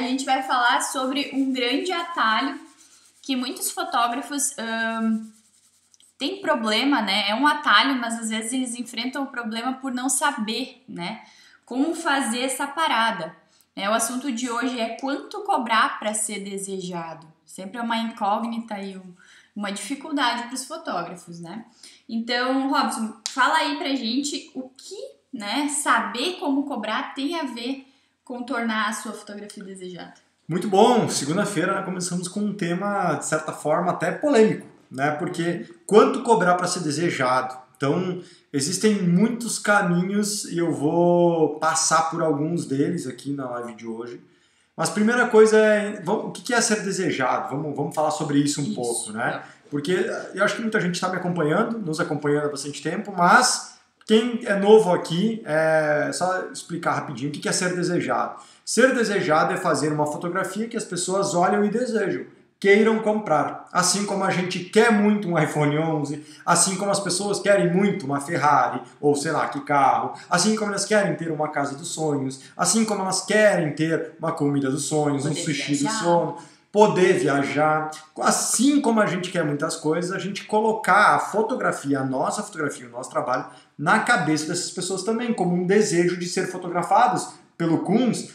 gente vai falar sobre um grande atalho que muitos fotógrafos têm problema, né? É um atalho, mas às vezes eles enfrentam o problema por não saber, né? Como fazer essa parada. O assunto de hoje é quanto cobrar para ser desejado. Sempre é uma incógnita e uma dificuldade para os fotógrafos, né? Então, Robson, fala aí pra gente o que, né, saber como cobrar tem a ver com tornar a sua fotografia desejada. Muito bom! Segunda-feira nós começamos com um tema, de certa forma, até polêmico, né? Porque quanto cobrar para ser desejado? Então, existem muitos caminhos e eu vou passar por alguns deles aqui na live de hoje. Mas a primeira coisa é, o que é ser desejado? Vamos falar sobre isso um pouco, né? Porque eu acho que muita gente está me acompanhando, nos acompanhando há bastante tempo, mas quem é novo aqui, é só explicar rapidinho o que é ser desejado. Ser desejado é fazer uma fotografia que as pessoas olham e desejam, queiram comprar. Assim como a gente quer muito um iPhone 11, assim como as pessoas querem muito uma Ferrari, ou sei lá que carro, assim como elas querem ter uma casa dos sonhos, assim como elas querem ter uma comida dos sonhos, um sushi do sono, poder viajar. Assim como a gente quer muitas coisas, a gente colocar a fotografia, a nossa fotografia, o nosso trabalho, na cabeça dessas pessoas também, como um desejo de ser fotografados pelo Kunz,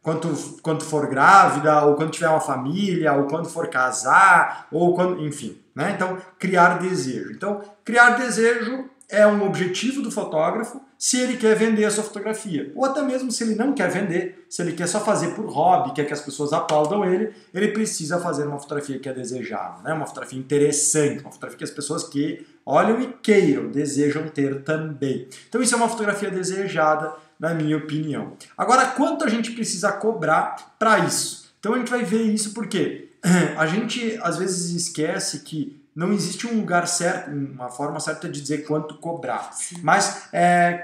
quando for grávida, ou quando tiver uma família, ou quando for casar, ou quando, enfim, né? Então, criar desejo. Então, criar desejo é um objetivo do fotógrafo se ele quer vender a sua fotografia. Ou até mesmo se ele não quer vender, se ele quer só fazer por hobby, quer que as pessoas aplaudam ele precisa fazer uma fotografia que é desejada, né? Uma fotografia interessante, uma fotografia que as pessoas que olham e queiram, desejam ter também. Então isso é uma fotografia desejada, na minha opinião. Agora, quanto a gente precisa cobrar para isso? Então a gente vai ver isso porque a gente às vezes esquece que não existe um lugar certo, uma forma certa de dizer quanto cobrar. Sim. Mas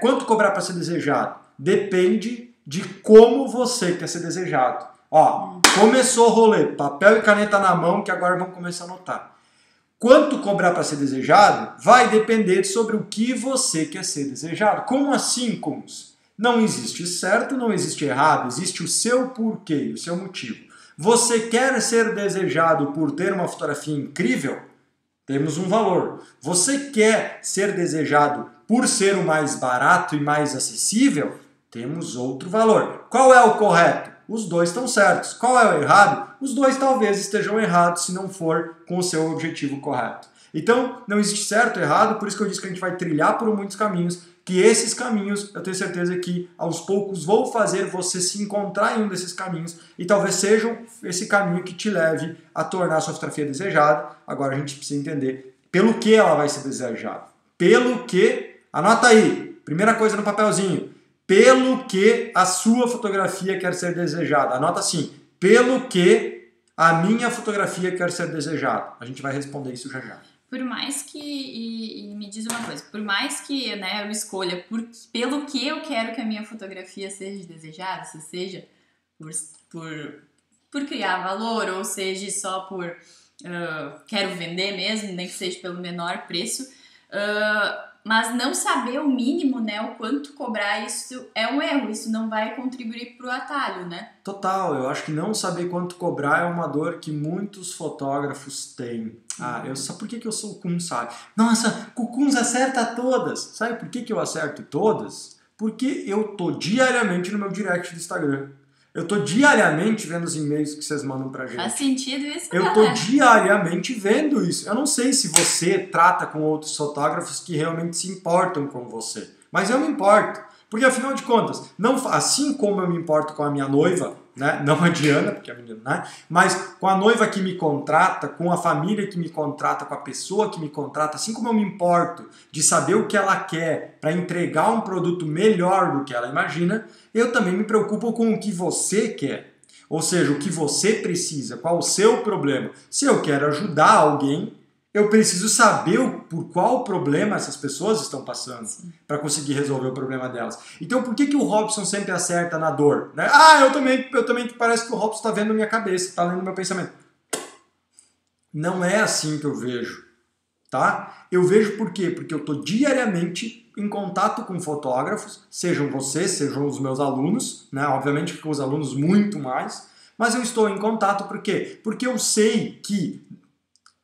quanto cobrar para ser desejado? Depende de como você quer ser desejado. Ó, começou o rolê, papel e caneta na mão, que agora vamos começar a anotar. Quanto cobrar para ser desejado vai depender sobre o que você quer ser desejado. Como assim, Kunz? Não existe certo, não existe errado, existe o seu porquê, o seu motivo. Você quer ser desejado por ter uma fotografia incrível? Temos um valor. Você quer ser desejado por ser o mais barato e mais acessível? Temos outro valor. Qual é o correto? Os dois estão certos. Qual é o errado? Os dois talvez estejam errados se não for com o seu objetivo correto. Então, não existe certo e errado, por isso que eu disse que a gente vai trilhar por muitos caminhos, que esses caminhos, eu tenho certeza que aos poucos vou fazer você se encontrar em um desses caminhos e talvez seja esse caminho que te leve a tornar a sua fotografia desejada. Agora a gente precisa entender pelo que ela vai ser desejada. Pelo que, anota aí, primeira coisa no papelzinho, pelo que a sua fotografia quer ser desejada. Anota assim, pelo que a minha fotografia quer ser desejada. A gente vai responder isso já já. Por mais que, e me diz uma coisa, por mais que, né, eu escolha pelo que eu quero que a minha fotografia seja desejada, se seja por criar valor, ou seja só por quero vender mesmo, nem que seja pelo menor preço, mas não saber o mínimo, né, o quanto cobrar, isso é um erro, isso não vai contribuir para o atalho, né? Total, eu acho que não saber quanto cobrar é uma dor que muitos fotógrafos têm. Por que eu sou o Kunz, sabe? Nossa, o Kunz acerta todas. Sabe por que eu acerto todas? Porque eu tô diariamente no meu direct do Instagram. Eu tô diariamente vendo os e-mails que vocês mandam pra gente. Faz sentido isso, Eu tô diariamente vendo isso. Eu não sei se você trata com outros fotógrafos que realmente se importam com você, mas eu me importo. Porque afinal de contas, assim como eu me importo com a minha noiva, né? Não a Diana, porque é a menina, né? Mas com a noiva que me contrata, com a família que me contrata, com a pessoa que me contrata, assim como eu me importo de saber o que ela quer para entregar um produto melhor do que ela imagina, eu também me preocupo com o que você quer. Ou seja, o que você precisa, qual o seu problema. Se eu quero ajudar alguém, eu preciso saber por qual problema essas pessoas estão passando para conseguir resolver o problema delas. Então, por que o Robson sempre acerta na dor? Né? Eu também parece que o Robson está vendo a minha cabeça, está lendo meu pensamento. Não é assim que eu vejo. Tá? Eu vejo por quê? Porque eu estou diariamente em contato com fotógrafos, sejam vocês, sejam os meus alunos, né? Obviamente que com os alunos muito mais, Mas eu estou em contato por quê? Porque eu sei que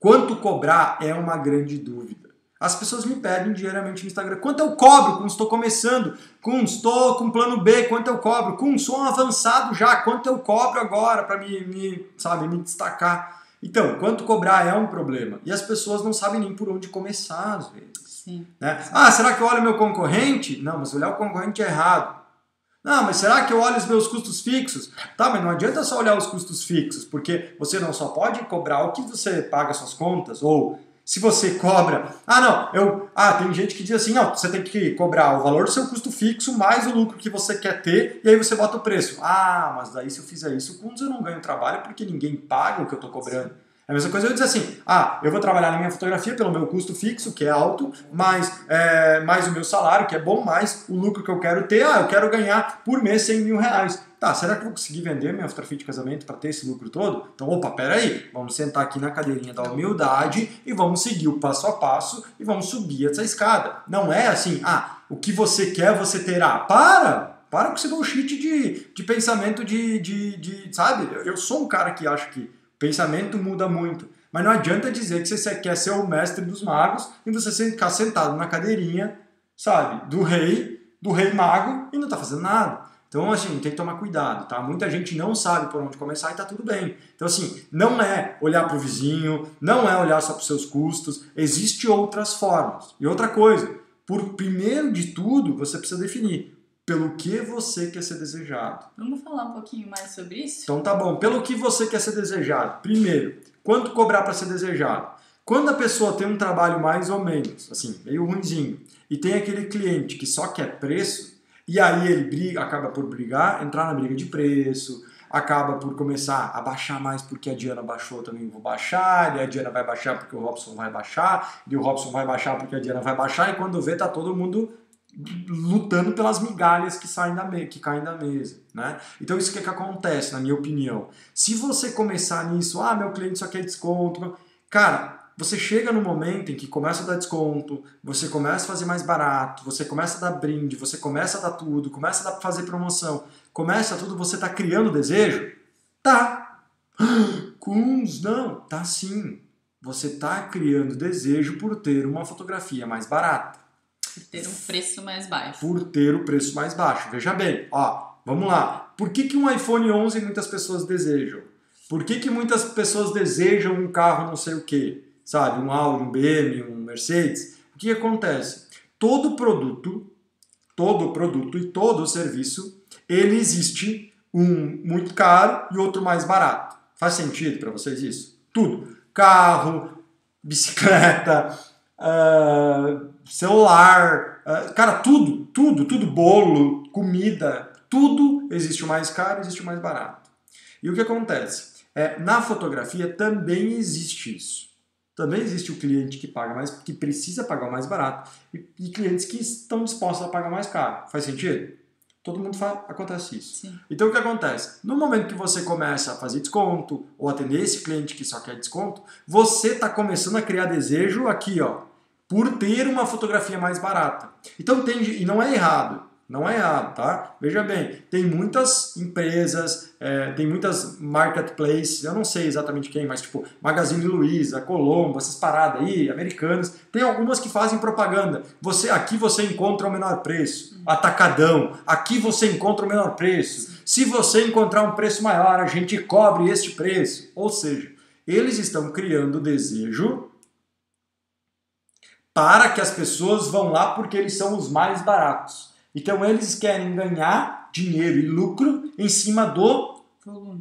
quanto cobrar é uma grande dúvida. As pessoas me pedem diariamente no Instagram, quanto eu cobro quando estou começando, quando estou com plano B, quanto eu cobro, com um som avançado já, quanto eu cobro agora para me destacar. Então, quanto cobrar é um problema. E as pessoas não sabem nem por onde começar, às vezes. Sim. Né? Ah, será que eu olho meu concorrente? Não, mas olhar o concorrente é errado. Não, mas será que eu olho os meus custos fixos? Tá, mas não adianta só olhar os custos fixos, porque você não só pode cobrar o que você paga suas contas, ou se você cobra... tem gente que diz assim, não, você tem que cobrar o valor do seu custo fixo mais o lucro que você quer ter, e aí você bota o preço. Ah, mas daí se eu fizer isso, com eu não ganho trabalho, porque ninguém paga o que eu estou cobrando. É a mesma coisa eu dizer assim, eu vou trabalhar na minha fotografia pelo meu custo fixo, que é alto, mais o meu salário, que é bom, mais o lucro que eu quero ter, eu quero ganhar por mês 100 mil reais. Tá, será que eu vou conseguir vender minha fotografia de casamento para ter esse lucro todo? Então, peraí, vamos sentar aqui na cadeirinha da humildade e vamos seguir o passo a passo e vamos subir essa escada. Não é assim, o que você quer, você terá. Para com esse bullshit de pensamento sabe? Eu sou um cara que acho que pensamento muda muito. Mas não adianta dizer que você quer ser o mestre dos magos e você ficar sentado na cadeirinha, sabe, do rei mago e não tá fazendo nada. Então, assim, tem que tomar cuidado, tá? Muita gente não sabe por onde começar e tá tudo bem. Então, assim, não é olhar pro vizinho, não é olhar só pros seus custos, existem outras formas. E outra coisa, primeiro de tudo, você precisa definir pelo que você quer ser desejado. Vamos falar um pouquinho mais sobre isso? Então tá bom. Pelo que você quer ser desejado? Primeiro, quanto cobrar para ser desejado? Quando a pessoa tem um trabalho mais ou menos, assim, meio ruinzinho, e tem aquele cliente que só quer preço, e aí ele acaba por entrar na briga de preço, acaba por começar a baixar mais porque a Diana baixou, também vou baixar, e a Diana vai baixar porque o Robson vai baixar, e o Robson vai baixar porque a Diana vai baixar, e quando vê tá todo mundo lutando pelas migalhas que caem da mesa, né? Então isso que acontece, na minha opinião. Se você começar nisso, meu cliente só quer desconto, cara, você chega no momento em que começa a dar desconto, você começa a fazer mais barato, você começa a dar brinde, você começa a dar tudo, começa a fazer promoção, começa tudo, você tá criando desejo? Tá. Não, tá sim. Você tá criando desejo por ter uma fotografia mais barata. Por ter um preço mais baixo. Por ter o preço mais baixo. Veja bem, vamos lá. Por que um iPhone 11 muitas pessoas desejam? Por que muitas pessoas desejam um carro não sei o quê? Sabe, um Audi, um BM, um Mercedes? O que acontece? Todo produto e todo serviço, ele existe um muito caro e outro mais barato. Faz sentido para vocês isso? Tudo. Carro, bicicleta, celular, cara, tudo, bolo, comida, tudo existe o mais caro, existe o mais barato. E o que acontece? Na fotografia também existe isso. Também existe o cliente que paga mais, que precisa pagar o mais barato, e clientes que estão dispostos a pagar mais caro. Faz sentido? Todo mundo acontece isso. Sim. Então o que acontece? No momento que você começa a fazer desconto, ou atender esse cliente que só quer desconto, você está começando a criar desejo aqui, por ter uma fotografia mais barata. Então e não é errado, tá? Veja bem, tem muitas empresas, tem muitas marketplaces, eu não sei exatamente quem, mas tipo Magazine Luiza, Colombo, essas paradas aí, americanas, tem algumas que fazem propaganda. Aqui você encontra o menor preço, atacadão, aqui você encontra o menor preço. Se você encontrar um preço maior, a gente cobre este preço. Ou seja, eles estão criando desejo para que as pessoas vão lá porque eles são os mais baratos. Então eles querem ganhar dinheiro e lucro em cima do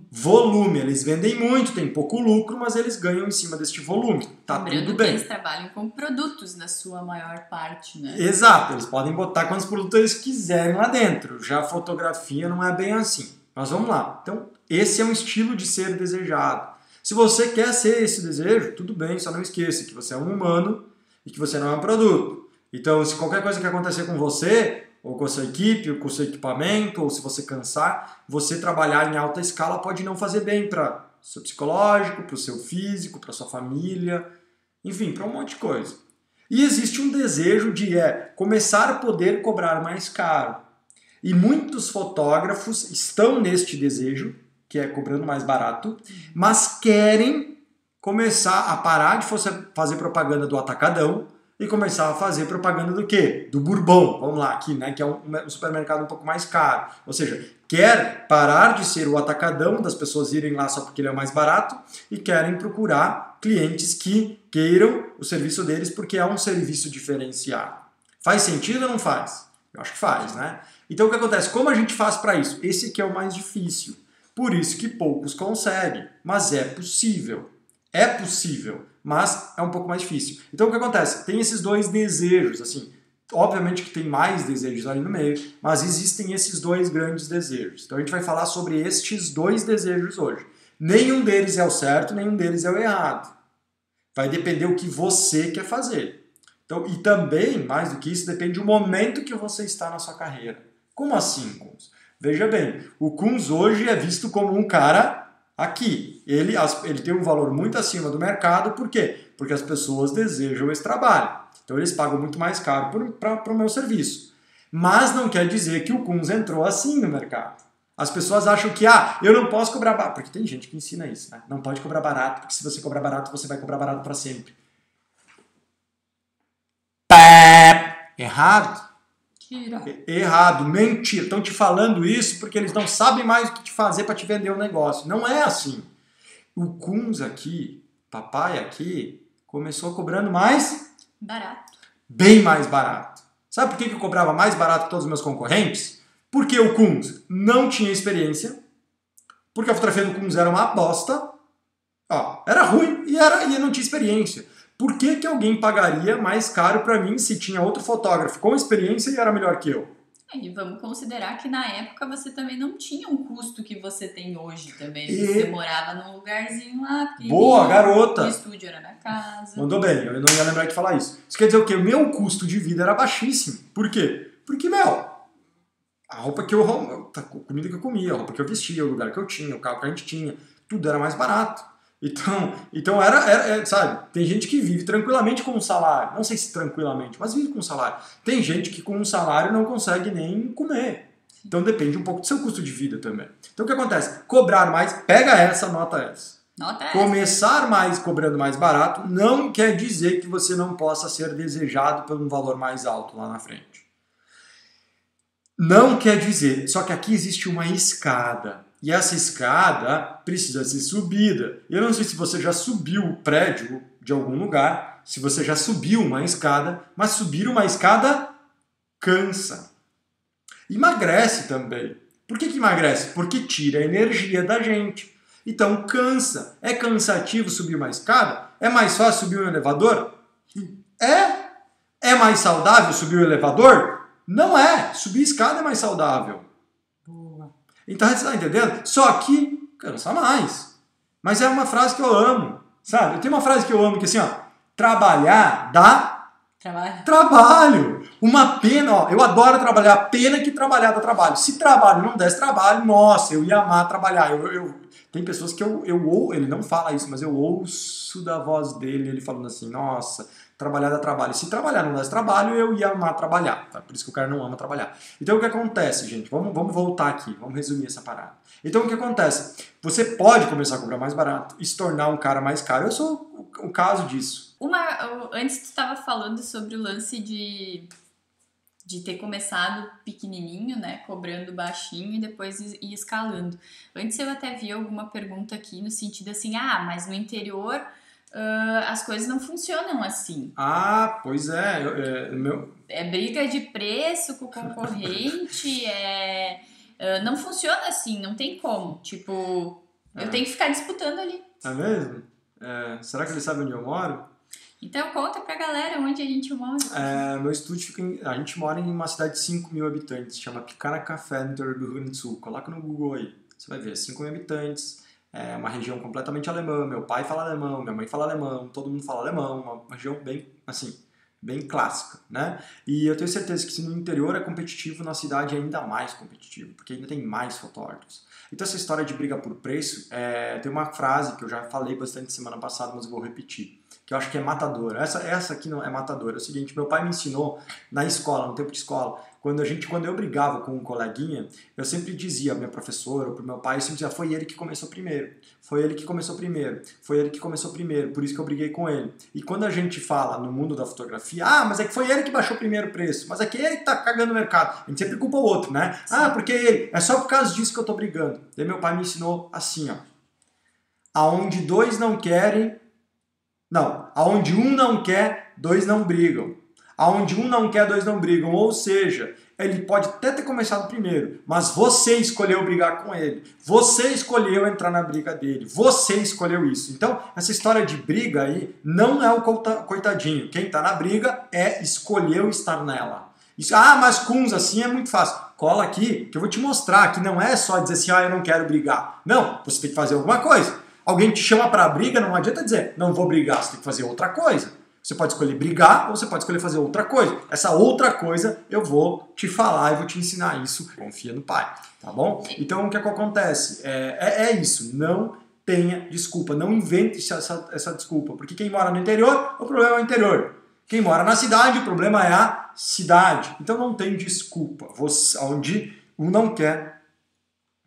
volume. Eles vendem muito, tem pouco lucro, mas eles ganham em cima deste volume. Tá tudo bem. Eles trabalham com produtos na sua maior parte, né? Exato, eles podem botar quantos produtos eles quiserem lá dentro. Já a fotografia não é bem assim. Mas vamos lá. Então, esse é um estilo de ser desejado. Se você quer ser esse desejo, tudo bem, só não esqueça que você é um humano e que você não é um produto. Então, se qualquer coisa que acontecer com você, ou com a sua equipe, ou com o seu equipamento, ou se você cansar, você trabalhar em alta escala pode não fazer bem para o seu psicológico, para o seu físico, para a sua família, enfim, para um monte de coisa. E existe um desejo de começar a poder cobrar mais caro. E muitos fotógrafos estão neste desejo, que é cobrando mais barato, mas querem começar a parar de fazer propaganda do Atacadão e começar a fazer propaganda do quê? Do Bourbon, vamos lá, aqui, né? Que é um supermercado um pouco mais caro. Ou seja, quer parar de ser o Atacadão, das pessoas irem lá só porque ele é mais barato, e querem procurar clientes que queiram o serviço deles porque é um serviço diferenciado. Faz sentido ou não faz? Eu acho que faz, né? Então o que acontece? Como a gente faz para isso? Esse aqui é o mais difícil. Por isso que poucos conseguem. Mas é possível. É possível, mas é um pouco mais difícil. Então o que acontece? Tem esses dois desejos, assim. Obviamente que tem mais desejos ali no meio, mas existem esses dois grandes desejos. Então a gente vai falar sobre estes dois desejos hoje. Nenhum deles é o certo, nenhum deles é o errado. Vai depender o que você quer fazer. Então, e também, mais do que isso, depende do momento que você está na sua carreira. Como assim, Kunz? Veja bem, o Kunz hoje é visto como um cara aqui. Ele tem um valor muito acima do mercado, por quê? Porque as pessoas desejam esse trabalho. Então eles pagam muito mais caro para o meu serviço. Mas não quer dizer que o Kunz entrou assim no mercado. As pessoas acham que, eu não posso cobrar barato. Porque tem gente que ensina isso, né? Não pode cobrar barato, porque se você cobrar barato, você vai cobrar barato para sempre. Errado. Errado, mentira. Estão te falando isso porque eles não sabem mais o que te fazer para te vender o negócio. Não é assim. O Kunz aqui, papai aqui, começou cobrando mais barato. Bem mais barato. Sabe por que eu cobrava mais barato que todos os meus concorrentes? Porque o Kunz não tinha experiência, porque a fotografia do Kunz era uma bosta, era ruim e não tinha experiência. Por que alguém pagaria mais caro para mim se tinha outro fotógrafo com experiência e era melhor que eu? E vamos considerar que na época você também não tinha um custo que você tem hoje também. Você morava num lugarzinho lá. Boa, garota! O estúdio era na casa. Mandou bem, eu não ia lembrar de falar isso. Isso quer dizer o quê? O meu custo de vida era baixíssimo. Por quê? Porque, a roupa que a comida que eu comia, a roupa que eu vestia, o lugar que eu tinha, o carro que a gente tinha, tudo era mais barato. Então era, sabe, tem gente que vive tranquilamente com um salário, não sei se tranquilamente, mas vive com um salário. Tem gente que com um salário não consegue nem comer. Então depende um pouco do seu custo de vida também. Então o que acontece? Cobrar mais, pega essa, nota essa. Começar mais cobrando mais barato não quer dizer que você não possa ser desejado por um valor mais alto lá na frente. Não quer dizer, só que aqui existe uma escada. E essa escada precisa ser subida. Eu não sei se você já subiu o prédio de algum lugar, se você já subiu uma escada, mas subir uma escada cansa. Emagrece também. Por que emagrece? Porque tira a energia da gente. Então cansa. É cansativo subir uma escada? É mais fácil subir um elevador? É mais saudável subir o elevador? Não é. Subir escada é mais saudável. Então você está entendendo? Só que cansa mais. Mas é uma frase que eu amo, sabe? Eu tenho uma frase que eu amo que assim, trabalhar dá trabalho. Uma pena, eu adoro trabalhar, pena que trabalhar dá trabalho. Se trabalho não desse trabalho, nossa, eu ia amar trabalhar. Tem pessoas que ele não fala isso, mas eu ouço da voz dele, ele falando assim, nossa, trabalhar dá trabalho. Se trabalhar não desse trabalho, eu ia amar trabalhar. Tá? Por isso que o cara não ama trabalhar. Então o que acontece, gente? Vamos voltar aqui, vamos resumir essa parada. Então o que acontece? Você pode começar a cobrar mais barato e se tornar um cara mais caro. Eu sou o caso disso. Antes tu estava falando sobre o lance de ter começado pequenininho, né, cobrando baixinho e depois ir escalando. Antes eu até vi alguma pergunta aqui no sentido assim, mas no interior as coisas não funcionam assim. Pois é. É briga de preço com o concorrente, não funciona assim, não tem como. Tipo, eu tenho que ficar disputando ali. É mesmo? Será que ele sabe onde eu moro? Então conta pra galera onde a gente mora. Meu estúdio a gente mora em uma cidade de 5 mil habitantes, chama Picaracafé, no interior do Rio Grande do Sul. Coloca no Google aí, você vai ver, 5 mil habitantes, é uma região completamente alemã, meu pai fala alemão, minha mãe fala alemão, todo mundo fala alemão, uma região bem, assim, bem clássica, né? E eu tenho certeza que se no interior é competitivo, na cidade é ainda mais competitivo, porque ainda tem mais fotógrafos. Então essa história de briga por preço, tem uma frase que eu já falei bastante semana passada, mas eu vou repetir. que eu acho que é matadora. Essa aqui não é matadora. É o seguinte, meu pai me ensinou na escola, no tempo de escola, quando eu brigava com um coleguinha, eu sempre dizia ao meu professor ou pro meu pai, eu sempre dizia, foi ele que começou primeiro. Foi ele que começou primeiro. Foi ele que começou primeiro. Por isso que eu briguei com ele. E quando a gente fala no mundo da fotografia, mas é que foi ele que baixou primeiro o preço. Mas é que ele que tá cagando no mercado. A gente sempre culpa o outro, né? Porque ele. É só por causa disso que eu tô brigando. Daí meu pai me ensinou assim, ó. Aonde dois não querem... Não. Aonde um não quer, dois não brigam. Aonde um não quer, dois não brigam. Ou seja, ele pode até ter começado primeiro, mas você escolheu brigar com ele. Você escolheu entrar na briga dele. Você escolheu isso. Então, essa história de briga aí não é o coitadinho. Quem tá na briga escolheu estar nela. Isso, mas com uns assim é muito fácil. Cola aqui que eu vou te mostrar que não é só dizer assim, eu não quero brigar. Não, você tem que fazer alguma coisa. Alguém te chama pra briga, não adianta dizer, não vou brigar, você tem que fazer outra coisa. Você pode escolher brigar ou você pode escolher fazer outra coisa. Essa outra coisa eu vou te falar e vou te ensinar isso. Confia no pai, tá bom? Então o que acontece? É isso, não tenha desculpa, não invente essa desculpa. Porque quem mora no interior, o problema é o interior. Quem mora na cidade, o problema é a cidade. Então não tem desculpa. Onde um não quer,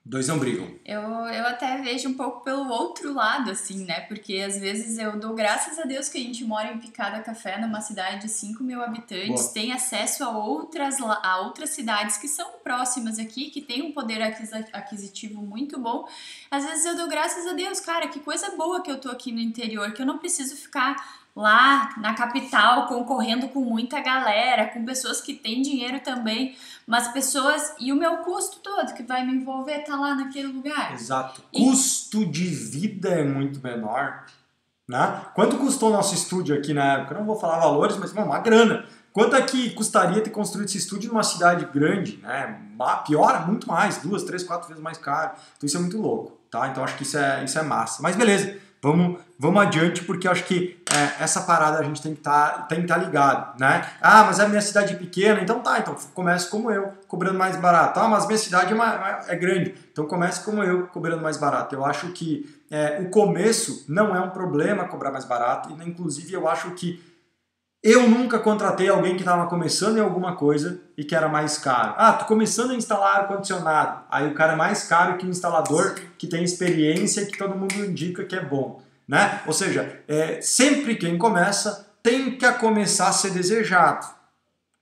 dois não brigam. Eu até vejo um pouco pelo outro lado, assim, né? Porque às vezes eu dou graças a Deus que a gente mora em Picada Café, numa cidade de 5 mil habitantes, Boa. tem acesso a outras cidades que são próximas aqui, que tem um poder aquisitivo muito bom. Às vezes eu dou graças a Deus, cara, que coisa boa que eu tô aqui no interior, que eu não preciso ficar lá na capital concorrendo com muita galera, com pessoas que têm dinheiro também, mas pessoas, e o meu custo todo que vai me envolver tá lá naquele lugar. Exato. Custo de vida é muito menor, né? Quanto custou o nosso estúdio aqui na época? Eu não vou falar valores, mas uma grana. Quanto é que custaria ter construído esse estúdio numa cidade grande, né? Pior, muito mais, 2, 3, 4 vezes mais caro. Então isso é muito louco, tá? Então acho que isso é massa. Mas beleza. Vamos adiante, porque eu acho que essa parada a gente tem que tá ligado, né? Mas a minha cidade é pequena, então comece como eu, cobrando mais barato. Mas minha cidade é grande, então comece como eu, cobrando mais barato. Eu acho que o começo não é um problema cobrar mais barato, e inclusive eu acho que eu nunca contratei alguém que estava começando em alguma coisa e que era mais caro. Tô começando a instalar ar-condicionado. Aí o cara é mais caro que o instalador que tem experiência e que todo mundo indica que é bom, né? Ou seja, sempre quem começa tem que começar a ser desejado.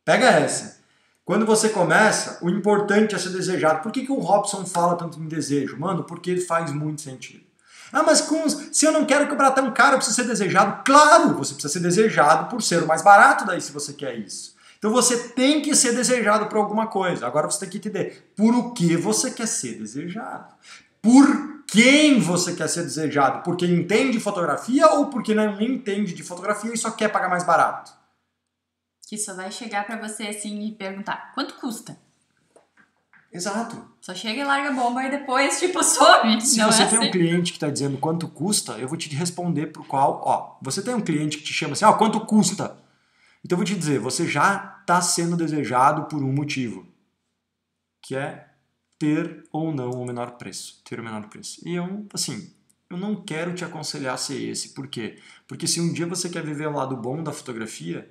Pega essa. Quando você começa, o importante é ser desejado. Por que o Robson fala tanto em desejo? Mano, porque ele faz muito sentido. Mas se eu não quero cobrar tão caro, eu preciso ser desejado. Claro, você precisa ser desejado por ser o mais barato daí, se você quer isso. Então você tem que ser desejado por alguma coisa. Agora você tem que entender por o que você quer ser desejado. Por quem você quer ser desejado? Porque entende fotografia ou porque não entende de fotografia e só quer pagar mais barato? Que só vai chegar pra você assim e perguntar, quanto custa? Exato. Só chega e larga a bomba e depois, some. Se você tem um cliente que está dizendo quanto custa, eu vou te responder por qual... você tem um cliente que te chama assim, quanto custa? Então eu vou te dizer, você já está sendo desejado por um motivo, que é ter ou não o menor preço. Ter o menor preço. E eu não quero te aconselhar a ser esse. Por quê? Porque se um dia você quer viver o lado bom da fotografia,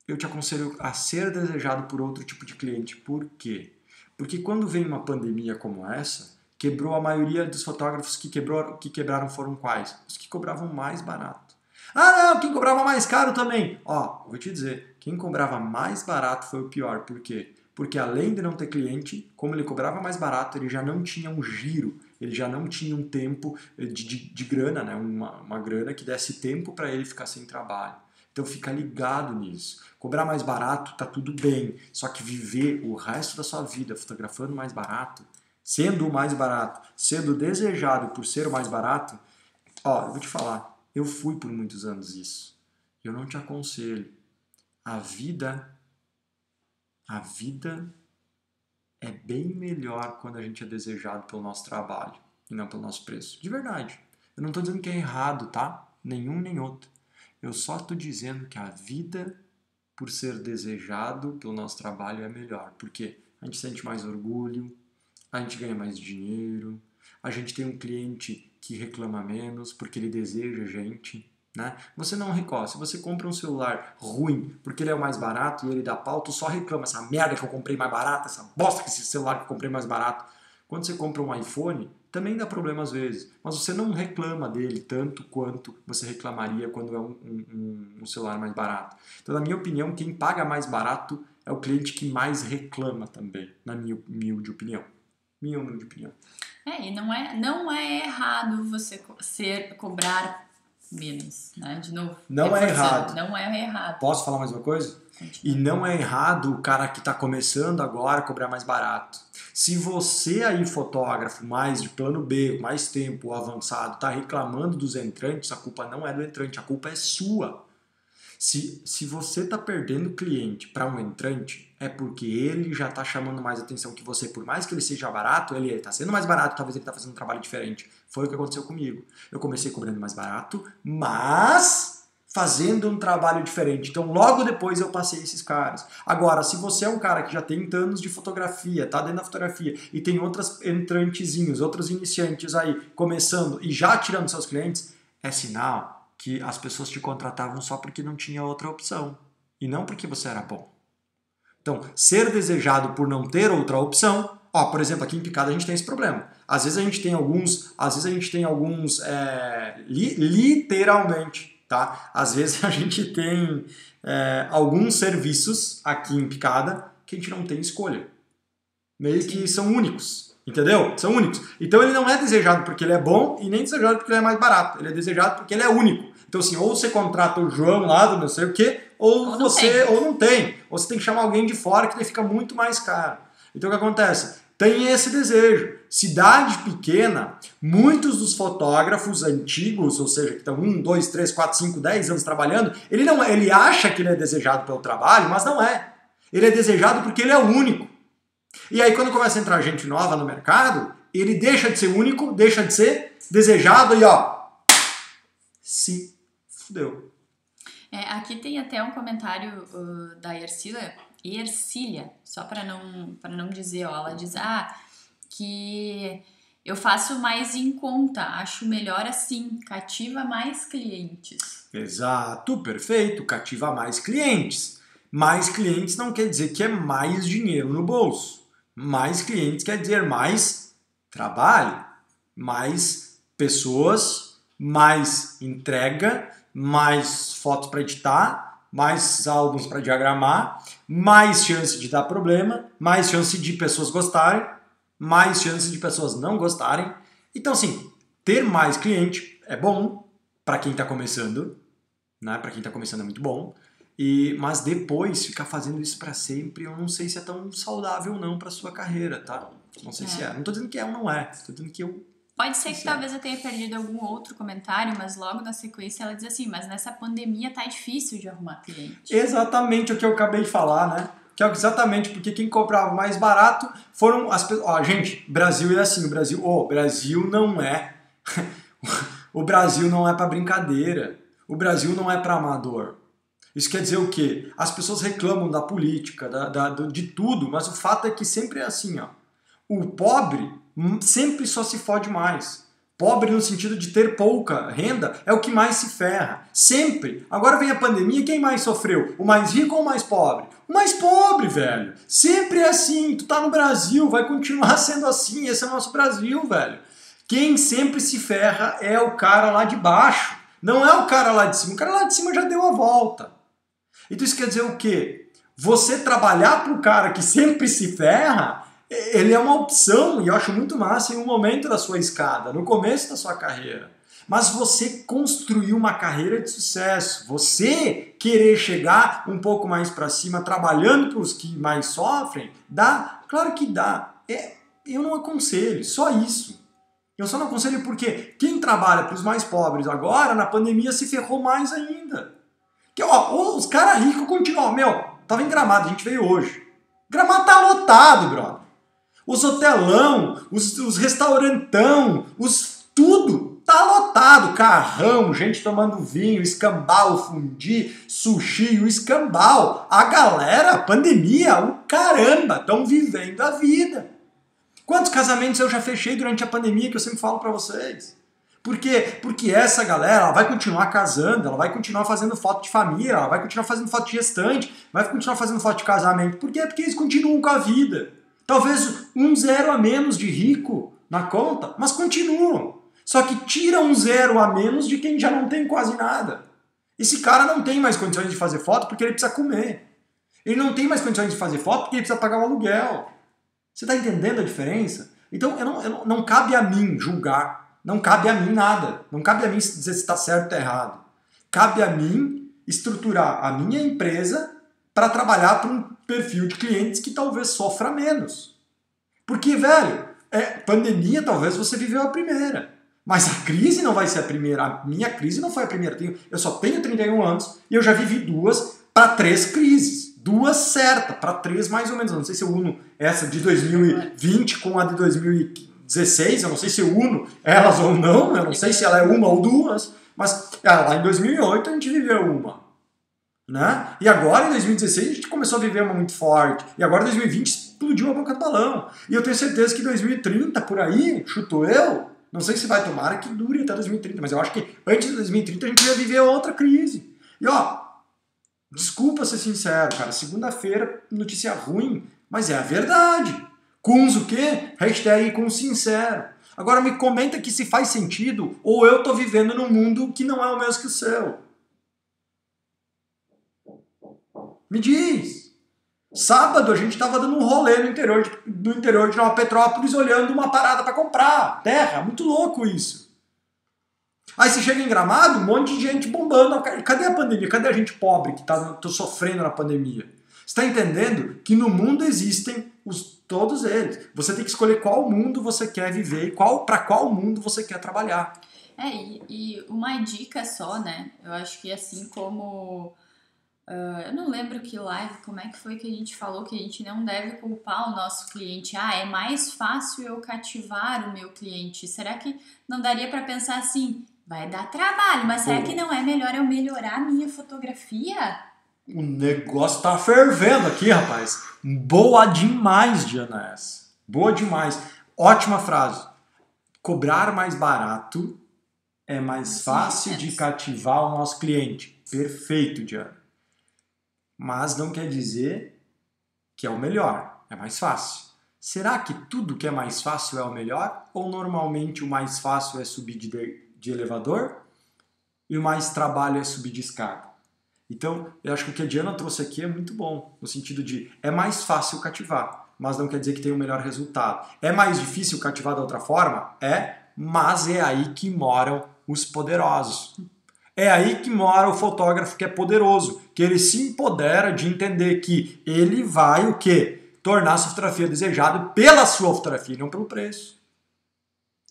eu te aconselho a ser desejado por outro tipo de cliente. Por quê? Porque quando vem uma pandemia como essa, quebrou a maioria dos fotógrafos que quebraram foram quais? Os que cobravam mais barato. Não, quem cobrava mais caro também. Vou te dizer, quem cobrava mais barato foi o pior. Por quê? Porque além de não ter cliente, como ele cobrava mais barato, ele já não tinha um giro, ele já não tinha um tempo de grana, né? uma grana que desse tempo para ele ficar sem trabalho. Então fica ligado nisso. Cobrar mais barato tá tudo bem, só que viver o resto da sua vida fotografando mais barato, sendo o mais barato, sendo desejado por ser o mais barato, eu vou te falar, eu fui por muitos anos isso. Eu não te aconselho. A vida é bem melhor quando a gente é desejado pelo nosso trabalho e não pelo nosso preço. De verdade. Eu não estou dizendo que é errado, tá? Nenhum nem outro. Eu só estou dizendo que a vida, por ser desejado pelo nosso trabalho, é melhor. Porque a gente sente mais orgulho, a gente ganha mais dinheiro, a gente tem um cliente que reclama menos porque ele deseja a gente. Né? Você não recorre. Se você compra um celular ruim porque ele é o mais barato e ele dá pau, tu só reclama, essa merda que eu comprei mais barato, essa bosta que esse celular que eu comprei mais barato. Quando você compra um iPhone, também dá problema às vezes, mas você não reclama dele tanto quanto você reclamaria quando é um celular mais barato. Então, na minha opinião, quem paga mais barato é o cliente que mais reclama também, na minha humilde opinião. Minha humilde opinião. E não é errado você cobrar menos, né? De novo. Não é errado. Não é errado. Posso falar mais uma coisa? E não é errado o cara que está começando agora cobrar mais barato. Se você aí, fotógrafo, mais de plano B, mais tempo avançado, está reclamando dos entrantes, a culpa não é do entrante, a culpa é sua. Se você está perdendo cliente para um entrante, é porque ele já está chamando mais atenção que você. Por mais que ele seja barato, ele está sendo mais barato, talvez ele está fazendo um trabalho diferente. Foi o que aconteceu comigo. Eu comecei cobrando mais barato, mas fazendo um trabalho diferente. Então, logo depois eu passei esses caras. Agora, se você é um cara que já tem anos de fotografia, tá dentro da fotografia, e tem outros entrantezinhos, outros iniciantes aí, começando e já tirando seus clientes, é sinal que as pessoas te contratavam só porque não tinha outra opção. E não porque você era bom. Então, ser desejado por não ter outra opção... por exemplo, aqui em Picada a gente tem esse problema. Às vezes a gente tem alguns literalmente, tá? Às vezes a gente tem alguns serviços aqui em Picada que a gente não tem escolha. Meio que são únicos. Entendeu? São únicos. Então ele não é desejado porque ele é bom e nem desejado porque ele é mais barato. Ele é desejado porque ele é único. Então assim, ou você contrata o João lá do não sei o quê, ou não tem. Ou você tem que chamar alguém de fora que daí fica muito mais caro. Então o que acontece? Tem esse desejo. Cidade pequena, muitos dos fotógrafos antigos, ou seja, que estão 1, 2, 3, 4, 5, 10 anos trabalhando, ele acha que ele é desejado pelo trabalho, mas não é. Ele é desejado porque ele é o único. E aí quando começa a entrar gente nova no mercado, ele deixa de ser único, deixa de ser desejado e se fudeu. Aqui tem até um comentário da Ercília, só para não dizer, ela diz, que eu faço mais em conta, acho melhor assim, cativa mais clientes. Exato, perfeito, cativa mais clientes. Mais clientes não quer dizer que é mais dinheiro no bolso. Mais clientes quer dizer mais trabalho, mais pessoas, mais entrega, mais fotos para editar, mais álbuns para diagramar, mais chance de dar problema, mais chance de pessoas gostarem, mais chance de pessoas não gostarem. Então, assim, ter mais cliente é bom para quem está começando, né? Para quem está começando é muito bom. Mas depois ficar fazendo isso para sempre, eu não sei se é tão saudável não para sua carreira, tá? Não sei se é. Não tô dizendo que é ou não é. Tô dizendo que eu... Pode ser que talvez eu tenha perdido algum outro comentário, mas logo na sequência ela diz assim, mas nessa pandemia tá difícil de arrumar cliente. Exatamente o que eu acabei de falar, né? Que é exatamente porque quem comprava mais barato foram as pessoas... gente, Brasil é assim, o Brasil não é... o Brasil não é para brincadeira. O Brasil não é para amador. Isso quer dizer o quê? As pessoas reclamam da política, de tudo, mas o fato é que sempre é assim, O pobre sempre só se fode mais. Pobre no sentido de ter pouca renda é o que mais se ferra. Sempre. Agora vem a pandemia, quem mais sofreu? O mais rico ou o mais pobre? O mais pobre, velho. Sempre é assim. Tu tá no Brasil, vai continuar sendo assim. Esse é o nosso Brasil, velho. Quem sempre se ferra é o cara lá de baixo. Não é o cara lá de cima. O cara lá de cima já deu a volta. Então isso quer dizer o quê? Você trabalhar para o cara que sempre se ferra, ele é uma opção, e eu acho muito massa em um momento da sua escada, no começo da sua carreira. Mas você construir uma carreira de sucesso, você querer chegar um pouco mais para cima, trabalhando para os que mais sofrem, dá? Claro que dá. Eu não aconselho, só isso. Eu só não aconselho porque quem trabalha para os mais pobres agora, na pandemia, se ferrou mais ainda. Que, os caras ricos continuam. Tava em Gramado, a gente veio hoje. Gramado tá lotado, brother. Os hotelão, os restaurantão, tudo tá lotado. Carrão, gente tomando vinho, escambau, fundi, sushi, o escambau. A galera, pandemia, o caramba, estão vivendo a vida. Quantos casamentos eu já fechei durante a pandemia que eu sempre falo pra vocês? Por quê? Porque essa galera ela vai continuar casando, ela vai continuar fazendo foto de família, ela vai continuar fazendo foto de gestante, vai continuar fazendo foto de casamento. Por quê? Porque eles continuam com a vida. Talvez um zero a menos de rico na conta, mas continuam. Só que tira um zero a menos de quem já não tem quase nada. Esse cara não tem mais condições de fazer foto porque ele precisa comer. Ele não tem mais condições de fazer foto porque ele precisa pagar o aluguel. Você está entendendo a diferença? Então não cabe a mim julgar. Não cabe a mim nada. Não cabe a mim dizer se está certo ou está errado. Cabe a mim estruturar a minha empresa para trabalhar para um perfil de clientes que talvez sofra menos. Porque, velho, pandemia talvez você viveu a primeira. Mas a crise não vai ser a primeira. A minha crise não foi a primeira. Eu só tenho 31 anos e eu já vivi 2 para 3 crises. 2 certas, para 3 mais ou menos. Eu não sei se eu uno essa de 2020 com a de 2016. Eu não sei se eu uno elas ou não. Eu não sei se ela é uma ou 2. Mas lá em 2008 a gente viveu uma. Né? E agora em 2016 a gente começou a viver uma muito forte. E agora em 2020 explodiu a boca do balão. E eu tenho certeza que 2030 por aí, chuto eu, não sei se vai tomar que dure até 2030, mas eu acho que antes de 2030 a gente vai viver outra crise. E desculpa ser sincero, cara, segunda-feira notícia ruim, mas é a verdade. Kunz o quê? Hashtag com sincero. Agora me comenta que se faz sentido ou eu tô vivendo num mundo que não é o mesmo que o seu. Me diz. Sábado a gente tava dando um rolê no interior de Nova Petrópolis olhando uma parada para comprar. Terra, muito louco isso. Aí você chega em Gramado, um monte de gente bombando. Cadê a pandemia? Cadê a gente pobre que tá sofrendo na pandemia? Você está entendendo que no mundo existem todos eles. Você tem que escolher qual mundo você quer viver e para qual mundo você quer trabalhar. E uma dica só, né? Eu acho que assim como... eu não lembro que live, como é que foi que a gente falou que a gente não deve culpar o nosso cliente. É mais fácil eu cativar o meu cliente. Será que não daria para pensar assim, vai dar trabalho, mas será que não é melhor eu melhorar a minha fotografia? O negócio tá fervendo aqui, rapaz. Boa demais, Diana S. Boa demais. Ótima frase. Cobrar mais barato é mais fácil de cativar o nosso cliente. Perfeito, Diana. Mas não quer dizer que é o melhor, é mais fácil. Será que tudo que é mais fácil é o melhor? Ou normalmente o mais fácil é subir de elevador e o mais trabalho é subir de escada? Então, eu acho que o que a Diana trouxe aqui é muito bom, no sentido de é mais fácil cativar, mas não quer dizer que tem o melhor resultado. É mais difícil cativar da outra forma? Mas é aí que moram os poderosos. É aí que mora o fotógrafo que é poderoso, que ele se empodera de entender que ele vai o quê? Tornar a sua fotografia desejada pela sua fotografia, não pelo preço.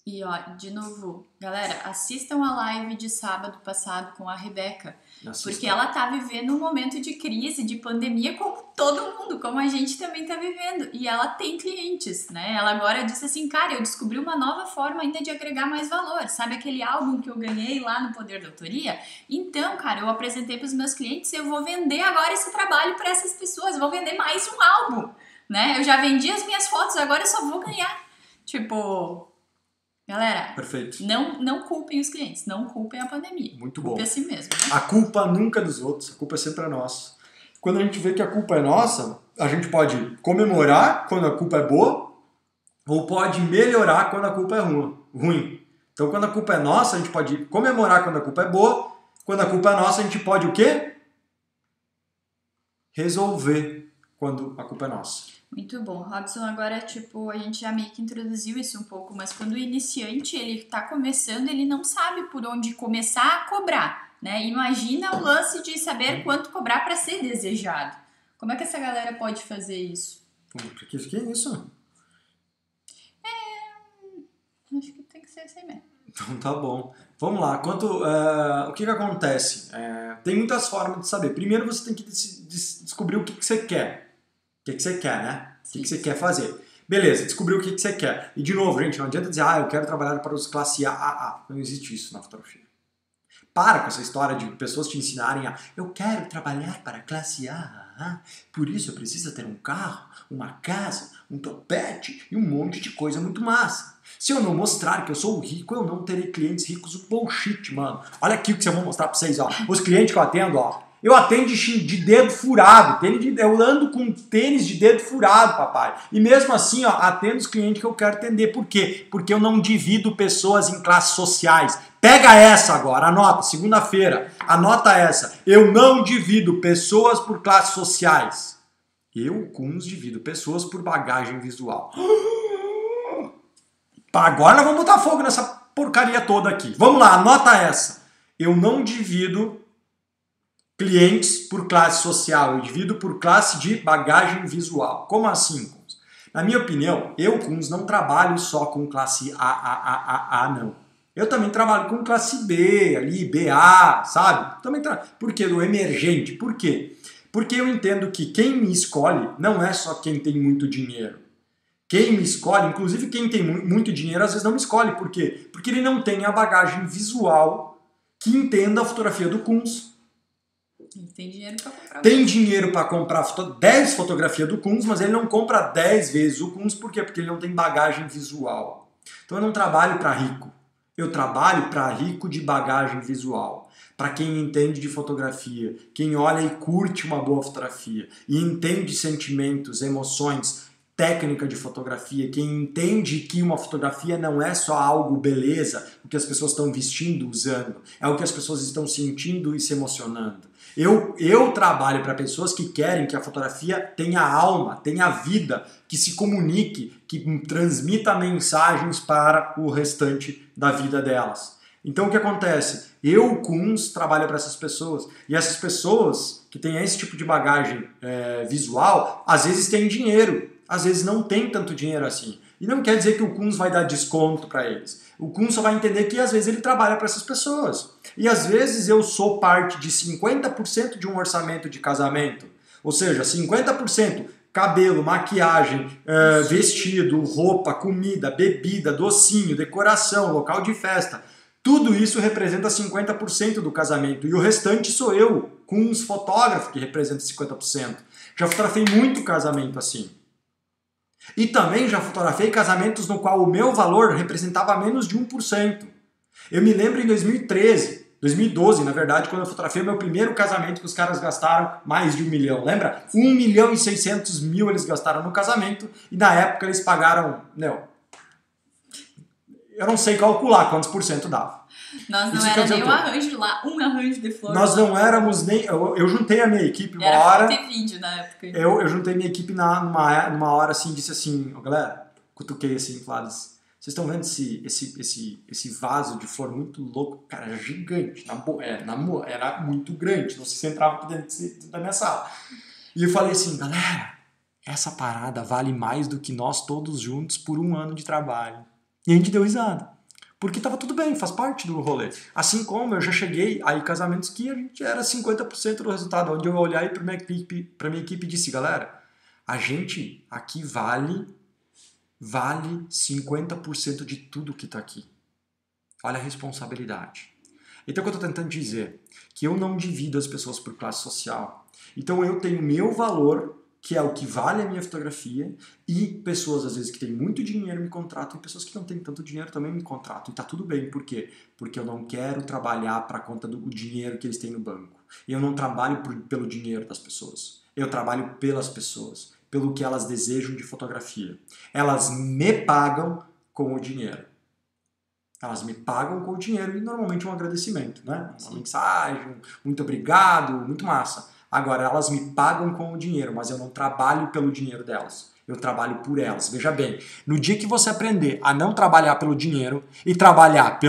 E de novo, galera, assistam a live de sábado passado com a Rebeca, porque ela tá vivendo um momento de crise, de pandemia, como todo mundo, como a gente também tá vivendo, e ela tem clientes, né? Ela agora disse assim, cara, eu descobri uma nova forma ainda de agregar mais valor, sabe aquele álbum que eu ganhei lá no Poder da Autoria? Então, cara, eu apresentei pros meus clientes, eu vou vender agora esse trabalho para essas pessoas, vou vender mais um álbum, né? Eu já vendi as minhas fotos, agora eu só vou ganhar, tipo... Galera, perfeito. Não culpem os clientes, não culpem a pandemia. Muito bom. Culpe a si mesmo. Né? A culpa nunca é dos outros, a culpa é sempre nossa. Quando a gente vê que a culpa é nossa, a gente pode comemorar quando a culpa é boa ou pode melhorar quando a culpa é ruim. Então, quando a culpa é nossa, a gente pode comemorar quando a culpa é boa. Quando a culpa é nossa, a gente pode o quê? Resolver quando a culpa é nossa. Muito bom. Robson, agora, a gente já meio que introduziu isso um pouco, mas quando o iniciante, ele tá começando, ele não sabe por onde começar a cobrar, né? Imagina o lance de saber quanto cobrar para ser desejado. Como é que essa galera pode fazer isso? Que é isso? Acho que tem que ser assim mesmo. Então tá bom. Vamos lá. O que acontece? Tem muitas formas de saber. Primeiro você tem que descobrir o que você quer. O que você quer, né? O que você quer fazer. Beleza, descobriu o que você quer. E de novo, gente, não adianta dizer, eu quero trabalhar para os classe A. Não existe isso na fotografia. Para com essa história de pessoas te ensinarem a eu quero trabalhar para a classe A, por isso eu preciso ter um carro, uma casa, um topete e um monte de coisa muito massa. Se eu não mostrar que eu sou rico, eu não terei clientes ricos. Bullshit, mano. Olha aqui o que eu vou mostrar pra vocês, ó. Os clientes que eu atendo, ó. Eu atendo de dedo furado. Eu ando com tênis de dedo furado, papai. E mesmo assim, ó, atendo os clientes que eu quero atender. Por quê? Porque eu não divido pessoas em classes sociais. Pega essa agora, anota, segunda-feira. Anota essa. Eu não divido pessoas por classes sociais. Eu, Kunz, divido pessoas por bagagem visual. Agora nós vamos botar fogo nessa porcaria toda aqui. Vamos lá, anota essa. Eu não divido clientes por classe social, eu divido por classe de bagagem visual. Como assim, Kunz? Na minha opinião, eu, Kunz, não trabalho só com classe A, não. Eu também trabalho com classe B, ali, BA, sabe? Por quê? Do emergente. Por quê? Porque eu entendo que quem me escolhe não é só quem tem muito dinheiro. Quem me escolhe, inclusive quem tem muito dinheiro, às vezes não me escolhe. Por quê? Porque ele não tem a bagagem visual que entenda a fotografia do Kunz. Ele tem dinheiro para comprar. Tem dinheiro para comprar 10 fotografias do Kunz, mas ele não compra 10 vezes o Kunz. Por quê? Porque ele não tem bagagem visual. Então eu não trabalho para rico. Eu trabalho para rico de bagagem visual. Para quem entende de fotografia, quem olha e curte uma boa fotografia e entende sentimentos, emoções, técnica de fotografia, quem entende que uma fotografia não é só algo beleza, o que as pessoas estão vestindo, usando, é o que as pessoas estão sentindo e se emocionando. Eu trabalho para pessoas que querem que a fotografia tenha alma, tenha vida, que se comunique, que transmita mensagens para o restante da vida delas. Então o que acontece? Eu, Kunz, trabalho para essas pessoas. E essas pessoas que têm esse tipo de bagagem visual, às vezes têm dinheiro, às vezes não tem tanto dinheiro assim. E não quer dizer que o Kunz vai dar desconto para eles. O Kunz só vai entender que às vezes ele trabalha para essas pessoas. E às vezes eu sou parte de 50% de um orçamento de casamento. Ou seja, 50% cabelo, maquiagem, vestido, roupa, comida, bebida, docinho, decoração, local de festa. Tudo isso representa 50% do casamento. E o restante sou eu, Kunz fotógrafo, que representa 50%. Já fotografei muito casamento assim. E também já fotografei casamentos no qual o meu valor representava menos de 1%. Eu me lembro em 2012, na verdade, quando eu fotografei o meu primeiro casamento, que os caras gastaram mais de 1 milhão. Lembra? 1.600.000 eles gastaram no casamento e na época eles pagaram... eu não sei calcular quantos por cento dava. Nós não era nem um arranjo lá, um arranjo de flor. Nós não éramos nem... Eu juntei a minha equipe uma era hora... Era vídeo na época. Eu juntei minha equipe numa hora assim, disse assim, galera, cutuquei assim, falei, vocês estão vendo esse vaso de flor muito louco? Cara, era gigante, era muito grande, não sei se entrava aqui dentro da minha sala. E eu falei assim, galera, essa parada vale mais do que nós todos juntos por 1 ano de trabalho. E a gente deu risada. Porque tava tudo bem, faz parte do rolê. Assim como eu já cheguei a casamentos que a gente era 50% do resultado, onde eu olhei para minha equipe e disse, galera, a gente aqui vale 50% de tudo que tá aqui. Olha a responsabilidade. Então o que eu tô tentando dizer? Que eu não divido as pessoas por classe social. Então eu tenho meu valor, que é o que vale a minha fotografia, e pessoas, às vezes, que têm muito dinheiro me contratam, e pessoas que não têm tanto dinheiro também me contratam. E tá tudo bem, por quê? Porque eu não quero trabalhar para conta do dinheiro que eles têm no banco. Eu não trabalho pelo dinheiro das pessoas. Eu trabalho pelas pessoas, pelo que elas desejam de fotografia. Elas me pagam com o dinheiro. Elas me pagam com o dinheiro e normalmente um agradecimento, né? Uma mensagem, muito obrigado, muito massa. Agora, elas me pagam com o dinheiro, mas eu não trabalho pelo dinheiro delas. Eu trabalho por elas. Veja bem, no dia que você aprender a não trabalhar pelo dinheiro e trabalhar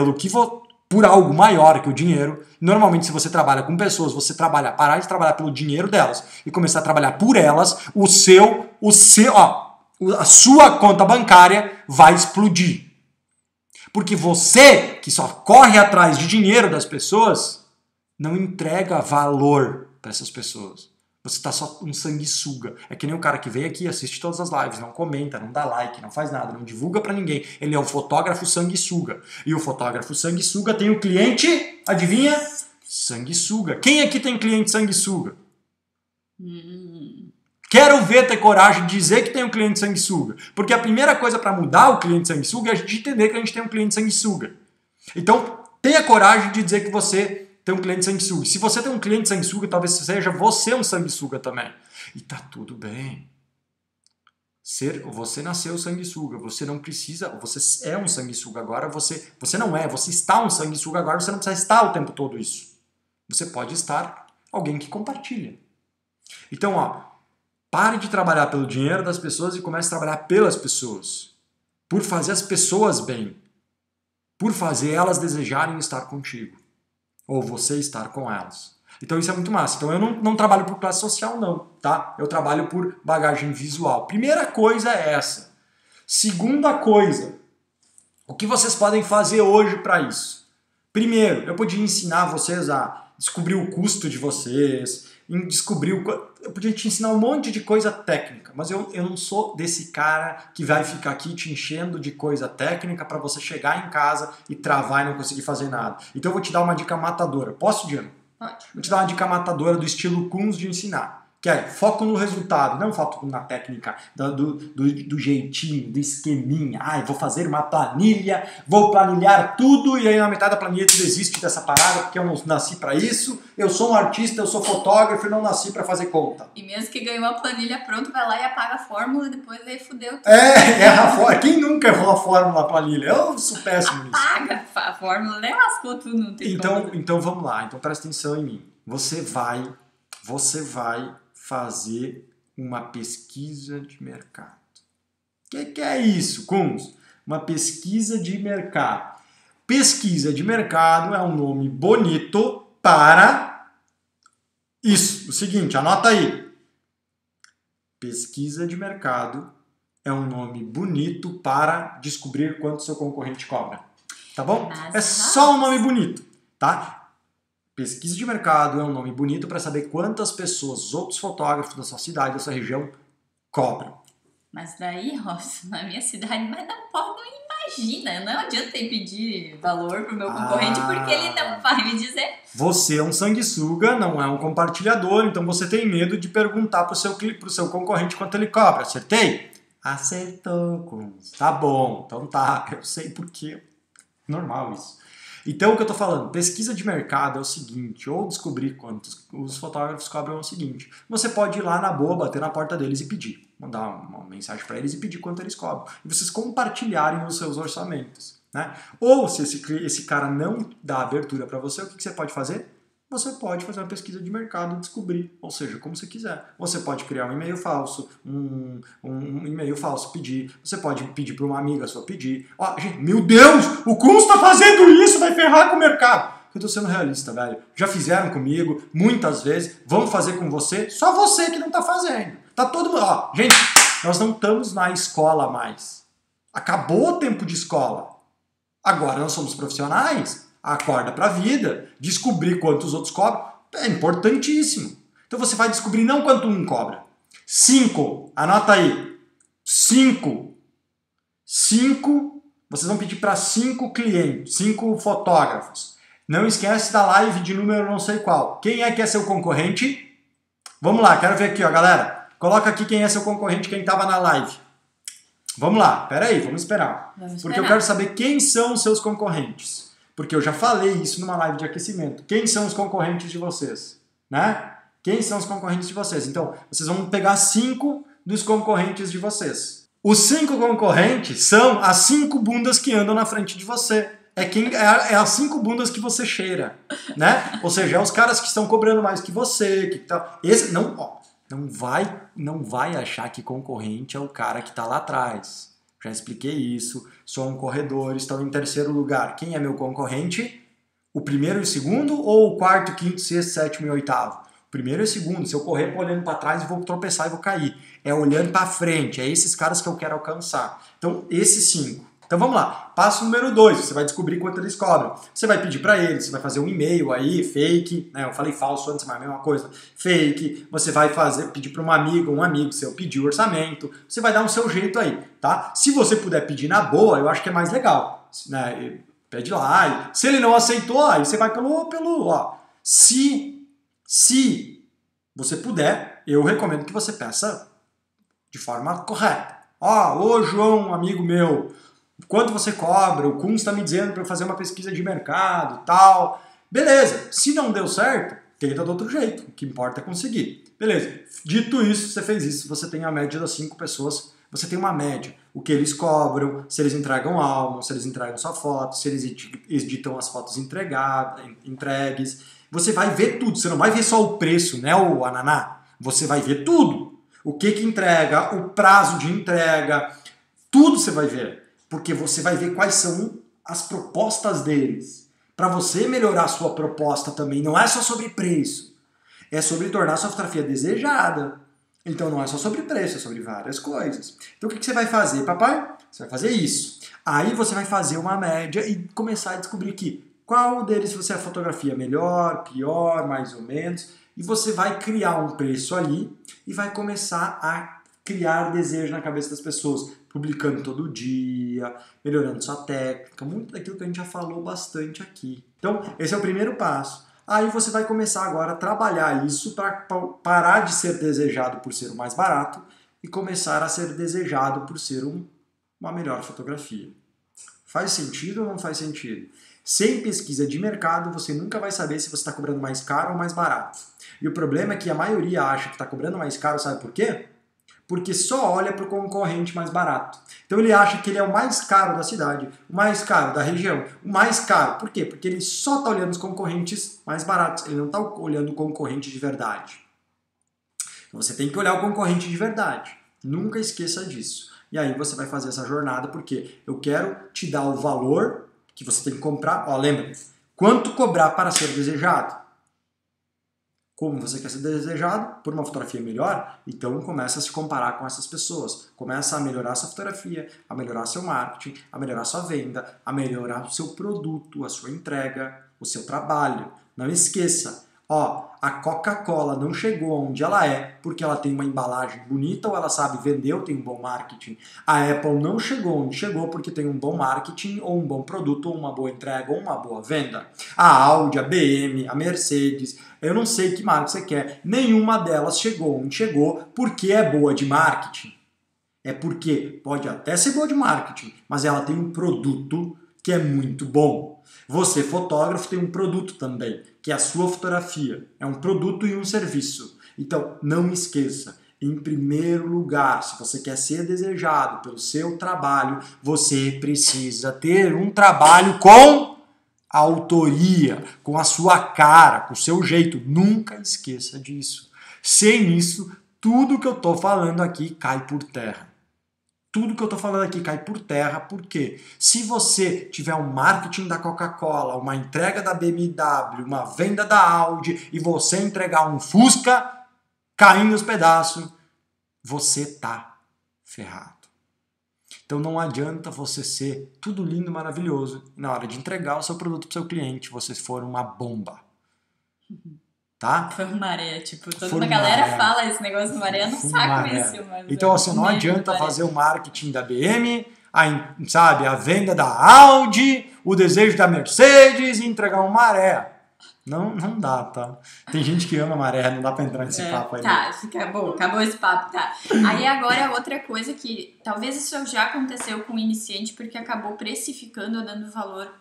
por algo maior que o dinheiro, normalmente se você trabalha com pessoas, você parar de trabalhar pelo dinheiro delas e começar a trabalhar por elas, a sua conta bancária vai explodir. Porque você, que só corre atrás de dinheiro das pessoas, não entrega valor para essas pessoas. Você tá só um sanguessuga. É que nem o cara que vem aqui, assiste todas as lives, não comenta, não dá like, não faz nada, não divulga para ninguém. Ele é o fotógrafo sanguessuga. E o fotógrafo sanguessuga tem o cliente Adivinha? Sanguessuga. Quem aqui tem cliente sanguessuga? Quero ver ter coragem de dizer que tem um cliente sanguessuga. Porque a primeira coisa para mudar o cliente sanguessuga é a gente entender que a gente tem um cliente sanguessuga. Então, tenha coragem de dizer que você tem um cliente sanguessuga. Se você tem um cliente sanguessuga, talvez seja você um sanguessuga também. E tá tudo bem. Você nasceu sanguessuga, você não precisa, você é um sanguessuga agora, você não é, você está um sanguessuga agora, você não precisa estar o tempo todo isso. Você pode estar alguém que compartilha. Então, pare de trabalhar pelo dinheiro das pessoas e comece a trabalhar pelas pessoas. Por fazer as pessoas bem. Por fazer elas desejarem estar contigo. Ou você estar com elas. Então isso é muito massa. Então eu não trabalho por classe social não, tá? Eu trabalho por bagagem visual. Primeira coisa é essa. Segunda coisa, o que vocês podem fazer hoje para isso? Primeiro, eu podia ensinar vocês a descobrir o custo de vocês, eu podia te ensinar um monte de coisa técnica, mas eu não sou desse cara que vai ficar aqui te enchendo de coisa técnica para você chegar em casa e travar e não conseguir fazer nada. Então eu vou te dar uma dica matadora. Posso, Diana? Pode. Vou te dar uma dica matadora do estilo Kunz de ensinar. Que é foco no resultado, não foco na técnica, do jeitinho, do esqueminha. Vou fazer uma planilha, vou planilhar tudo e aí na metade da planilha tu desiste dessa parada porque eu não nasci para isso. Eu sou um artista, eu sou fotógrafo e não nasci para fazer conta. E mesmo que ganhou a planilha pronta, vai lá e apaga a fórmula e depois aí fudeu tudo. Erra a fórmula. Quem nunca errou a fórmula na planilha? Eu sou péssimo nisso. Apaga a fórmula, nem lascou tudo, não tem Então vamos lá, então presta atenção em mim. Você vai fazer uma pesquisa de mercado. O que é isso, Kunz? Uma pesquisa de mercado. Pesquisa de mercado é um nome bonito para isso. O seguinte, anota aí. Pesquisa de mercado é um nome bonito para descobrir quanto seu concorrente cobra. Tá bom? É só um nome bonito, tá? Pesquisa de mercado é um nome bonito para saber quantas pessoas, os outros fotógrafos da sua cidade, da sua região, cobram. Mas daí, Robson, na minha cidade, mas não imagina, não adianta eu pedir valor pro meu concorrente porque ele não vai me dizer. Você é um sanguessuga, não é um compartilhador, então você tem medo de perguntar pro seu concorrente quanto ele cobra. Acertei? Acertou, Kunz. Tá bom, então tá, eu sei por quê. Normal isso. Então, o que eu tô falando, pesquisa de mercado é o seguinte, ou descobrir quantos os fotógrafos cobram é o seguinte, você pode ir lá na boa, bater na porta deles e pedir, mandar uma mensagem para eles e pedir quanto eles cobram, e vocês compartilharem os seus orçamentos, né? Ou se esse cara não dá abertura para você, o que você pode fazer? Você pode fazer uma pesquisa de mercado e descobrir, ou seja, como você quiser. Você pode criar um e-mail falso, um e-mail falso, pedir. Você pode pedir para uma amiga sua pedir. Gente, meu Deus, o Kunz está fazendo isso, vai ferrar com o mercado. Eu tô sendo realista, velho. Já fizeram comigo, muitas vezes, vão fazer com você, só você que não tá fazendo. Tá todo mundo, gente, nós não estamos na escola mais. Acabou o tempo de escola. Agora nós somos profissionais. Acorda pra vida, descobrir quanto os outros cobram, é importantíssimo. Então você vai descobrir não quanto um cobra. 5, anota aí. 5, vocês vão pedir para 5 clientes, 5 fotógrafos. Não esquece da live de número não sei qual. Quem é que é seu concorrente? Vamos lá, quero ver aqui, galera. Coloca aqui quem é seu concorrente, quem estava na live. Vamos lá, peraí, vamos esperar. Porque eu quero saber quem são os seus concorrentes. Porque eu já falei isso numa live de aquecimento. Quem são os concorrentes de vocês? Né? Quem são os concorrentes de vocês? Então, vocês vão pegar 5 dos concorrentes de vocês. Os 5 concorrentes são as 5 bundas que andam na frente de você. É as 5 bundas que você cheira. Né? Ou seja, é os caras que estão cobrando mais que você. Esse não vai achar que concorrente é o cara que está lá atrás. Já expliquei isso, sou um corredor, estou em terceiro lugar. Quem é meu concorrente? O primeiro e o segundo ou o quarto, quinto, sexto, sétimo e oitavo? O primeiro e o segundo. Se eu correr olhando para trás, eu vou tropeçar e vou cair. É olhando para frente, é esses caras que eu quero alcançar. Então, esses 5. Então vamos lá, passo número 2, você vai descobrir quanto eles cobram. Você vai pedir para eles, você vai fazer um e-mail aí, fake, né? Eu falei falso antes, mas é a mesma coisa, fake. Você vai pedir para um amigo seu pedir o orçamento, você vai dar um seu jeito aí, tá? Se você puder pedir na boa, eu acho que é mais legal, né? Pede lá. Se ele não aceitou, aí você vai ó. Se você puder, eu recomendo que você peça de forma correta. Ô João, amigo meu, quanto você cobra? O Kun está me dizendo para eu fazer uma pesquisa de mercado e tal. Beleza, se não deu certo, tenta do outro jeito. O que importa é conseguir. Beleza, dito isso, você fez isso, você tem a média das 5 pessoas, você tem uma média. O que eles cobram, se eles entregam álbum, se eles entregam só foto, se eles editam as fotos entregues. Você vai ver tudo, você não vai ver só o preço, né, o ananá? Você vai ver tudo. O que entrega, o prazo de entrega, tudo você vai ver. Porque você vai ver quais são as propostas deles. Para você melhorar a sua proposta também, não é só sobre preço. É sobre tornar a sua fotografia desejada. Então não é só sobre preço, é sobre várias coisas. Então o que você vai fazer, papai? Você vai fazer isso. Aí você vai fazer uma média e começar a descobrir que qual deles você é a fotografia melhor, pior, mais ou menos. E você vai criar um preço ali e vai começar a criar desejo na cabeça das pessoas. Publicando todo dia, melhorando sua técnica, muito daquilo que a gente já falou bastante aqui. Então esse é o primeiro passo. Aí você vai começar agora a trabalhar isso para parar de ser desejado por ser o mais barato e começar a ser desejado por ser uma melhor fotografia. Faz sentido ou não faz sentido? Sem pesquisa de mercado, você nunca vai saber se você está cobrando mais caro ou mais barato. E o problema é que a maioria acha que está cobrando mais caro, sabe por quê? Porque só olha para o concorrente mais barato. Então ele acha que ele é o mais caro da cidade, o mais caro da região, o mais caro. Por quê? Porque ele só está olhando os concorrentes mais baratos, ele não está olhando o concorrente de verdade. Então você tem que olhar o concorrente de verdade. Nunca esqueça disso. E aí você vai fazer essa jornada, porque eu quero te dar o valor que você tem que comprar. Ó, lembra? Quanto cobrar para ser desejado? Como você quer ser desejado por uma fotografia melhor, então começa a se comparar com essas pessoas. Começa a melhorar sua fotografia, a melhorar seu marketing, a melhorar sua venda, a melhorar o seu produto, a sua entrega, o seu trabalho. Não esqueça, a Coca-Cola não chegou onde ela é porque ela tem uma embalagem bonita ou ela sabe vender ou tem um bom marketing. A Apple não chegou onde chegou porque tem um bom marketing ou um bom produto ou uma boa entrega ou uma boa venda. A Audi, a BM, a Mercedes, eu não sei que marca você quer, nenhuma delas chegou onde chegou porque é boa de marketing. É porque pode até ser boa de marketing, mas ela tem um produto que é muito bom. Você, fotógrafo, tem um produto também, que é a sua fotografia. É um produto e um serviço. Então, não esqueça, em primeiro lugar, se você quer ser desejado pelo seu trabalho, você precisa ter um trabalho com autoria, com a sua cara, com o seu jeito. Nunca esqueça disso. Sem isso, tudo que eu estou falando aqui cai por terra. Tudo que eu estou falando aqui cai por terra, porque se você tiver um marketing da Coca-Cola, uma entrega da BMW, uma venda da Audi e você entregar um Fusca caindo nos pedaços, você tá ferrado. Então não adianta você ser tudo lindo, maravilhoso, e na hora de entregar o seu produto para o seu cliente, você for uma bomba. Tá? Foi uma maré, tipo, toda uma galera fala esse negócio de maré, eu não saco isso. Mas então, assim, não adianta fazer o marketing da BM, a venda da Audi, o desejo da Mercedes e entregar uma maré. Não dá, tá? Tem gente que ama maré, não dá pra entrar nesse papo aí. Tá, acabou esse papo, tá. Aí agora outra coisa que talvez isso já aconteceu com o iniciante, porque acabou precificando ou dando valor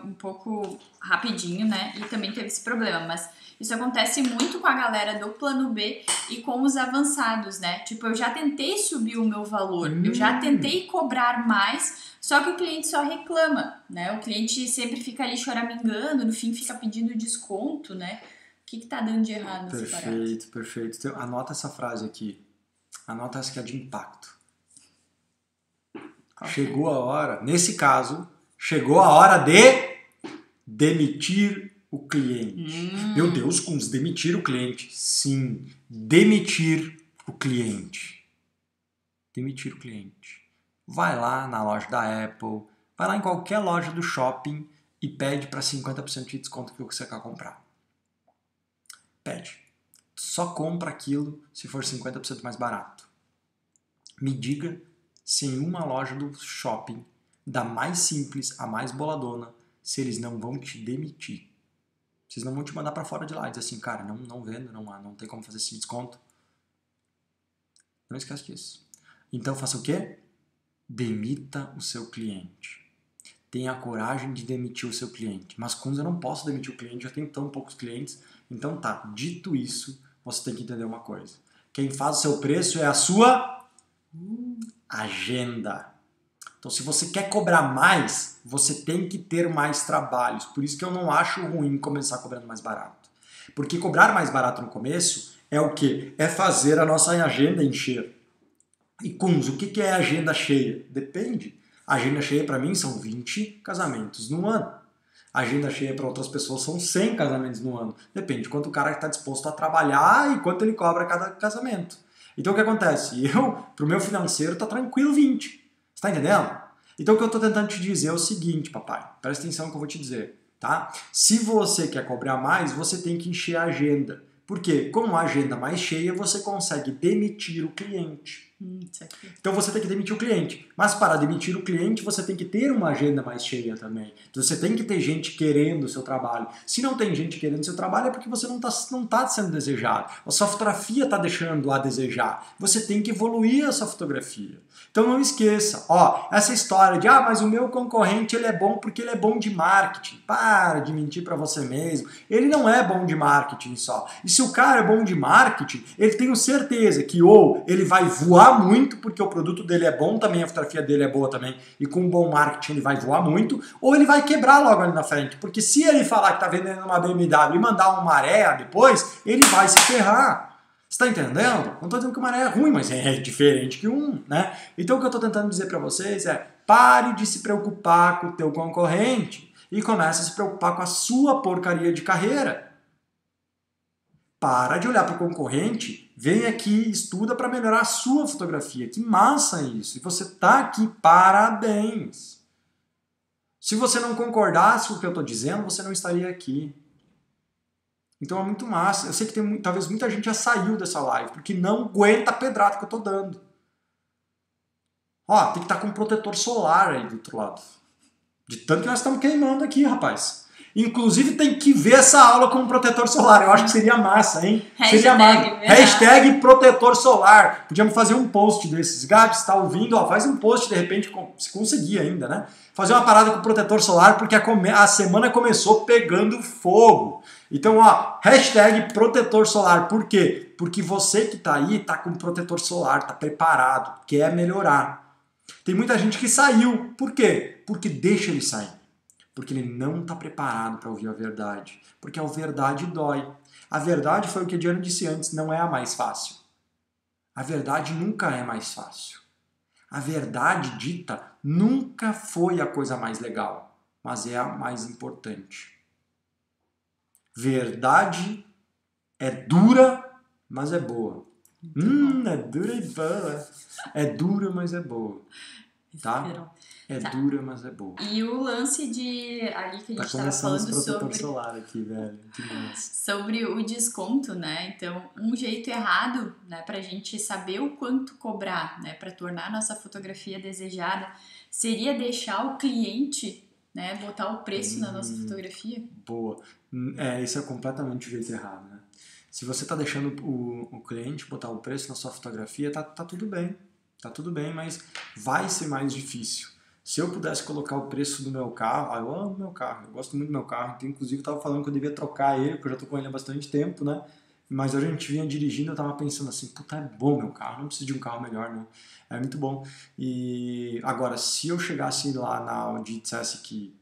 um pouco rapidinho, né? E também teve esse problema, mas isso acontece muito com a galera do plano B e com os avançados, né? Tipo, eu já tentei subir o meu valor, eu já tentei cobrar mais, só que o cliente só reclama, né? O cliente sempre fica ali choramingando, no fim fica pedindo desconto, né? O que tá dando de errado nessa parada? Perfeito. Então, anota essa frase aqui. Anota essa que é de impacto. Chegou a hora, nesse caso, chegou a hora de demitir o cliente. Meu Deus, com demitir o cliente. Sim, demitir o cliente. Demitir o cliente. Vai lá na loja da Apple, vai lá em qualquer loja do shopping e pede para 50% de desconto que você quer comprar. Pede. Só compra aquilo se for 50% mais barato. Me diga se em uma loja do shopping, da mais simples a mais boladona, se eles não vão te demitir. Vocês não vão te mandar para fora de lá e dizer assim, cara, não vendo, não tem como fazer esse desconto. Não esquece disso. Então faça o quê? Demita o seu cliente. Tenha a coragem de demitir o seu cliente. Mas Kunz, eu não posso demitir o cliente, eu tenho tão poucos clientes. Então tá, dito isso, você tem que entender uma coisa. Quem faz o seu preço é a sua agenda. Então se você quer cobrar mais, você tem que ter mais trabalhos. Por isso que eu não acho ruim começar cobrando mais barato. Porque cobrar mais barato no começo é o quê? É fazer a nossa agenda encher. E Kunz, o que é agenda cheia? Depende. A agenda cheia para mim são 20 casamentos no ano. A agenda cheia para outras pessoas são 100 casamentos no ano. Depende de quanto o cara está disposto a trabalhar e quanto ele cobra cada casamento. Então o que acontece? Pro meu financeiro tá tranquilo 20. Você está entendendo? Então o que eu estou tentando te dizer é o seguinte, papai. Presta atenção no que eu vou te dizer, tá? Se você quer cobrar mais, você tem que encher a agenda. Por quê? Com a agenda mais cheia, você consegue demitir o cliente. Então você tem que demitir o cliente. Mas para demitir o cliente, você tem que ter uma agenda mais cheia também. Então você tem que ter gente querendo o seu trabalho. Se não tem gente querendo o seu trabalho, é porque você não tá sendo desejado. A sua fotografia está deixando a desejar. Você tem que evoluir a sua fotografia. Então não esqueça, essa história de mas o meu concorrente ele é bom porque ele é bom de marketing. Para de mentir para você mesmo. Ele não é bom de marketing só. E se o cara é bom de marketing, ele tem certeza que ou ele vai voar muito porque o produto dele é bom também, a fotografia dele é boa também, e com um bom marketing ele vai voar muito, ou ele vai quebrar logo ali na frente, porque se ele falar que tá vendendo uma BMW e mandar uma maré depois, ele vai se ferrar. Você tá entendendo? Não tô dizendo que uma maré é ruim, mas é diferente que né? Então o que eu tô tentando dizer para vocês é, pare de se preocupar com o teu concorrente e comece a se preocupar com a sua porcaria de carreira. Para de olhar para o concorrente, vem aqui, estuda para melhorar a sua fotografia. Que massa isso! E você está aqui, parabéns! Se você não concordasse com o que eu estou dizendo, você não estaria aqui. Então é muito massa. Eu sei que talvez muita gente já saiu dessa live, porque não aguenta a pedrada que eu estou dando. Tem que estar com um protetor solar aí do outro lado. De tanto que nós estamos queimando aqui, rapaz. Inclusive tem que ver essa aula com um protetor solar. Eu acho que seria massa, hein? Seria massa. Hashtag protetor solar. Podíamos fazer um post desses. Gabi, você está ouvindo? Faz um post de repente, se conseguir ainda, né? Fazer uma parada com o protetor solar, porque a semana começou pegando fogo. Então, hashtag protetor solar. Por quê? Porque você que está aí está com protetor solar, está preparado, quer melhorar. Tem muita gente que saiu. Por quê? Porque deixa ele sair. Porque ele não está preparado para ouvir a verdade. Porque a verdade dói. A verdade foi o que a Diana disse antes, não é a mais fácil. A verdade nunca é mais fácil. A verdade dita nunca foi a coisa mais legal, mas é a mais importante. Verdade é dura, mas é boa. É dura e boa. É dura, mas é boa. Tá? É dura, mas é boa. E o lance de ali que a gente estava falando sobre solar aqui, velho. sobre o desconto, né? Então, um jeito errado, né, pra gente saber o quanto cobrar, né, para tornar a nossa fotografia desejada, seria deixar o cliente, né, botar o preço na nossa fotografia. Boa. Esse é completamente o jeito errado, né? Se você tá deixando o cliente botar o preço na sua fotografia, tá tudo bem. Tá tudo bem, mas vai ser mais difícil. Se eu pudesse colocar o preço do meu carro, eu amo meu carro, eu gosto muito do meu carro, então, inclusive eu estava falando que eu devia trocar ele, porque eu já estou com ele há bastante tempo, né? Mas hoje a gente vinha dirigindo, eu estava pensando assim, puta, é bom meu carro, não preciso de um carro melhor, não. É muito bom. E agora, se eu chegasse lá na Audi e dissesse que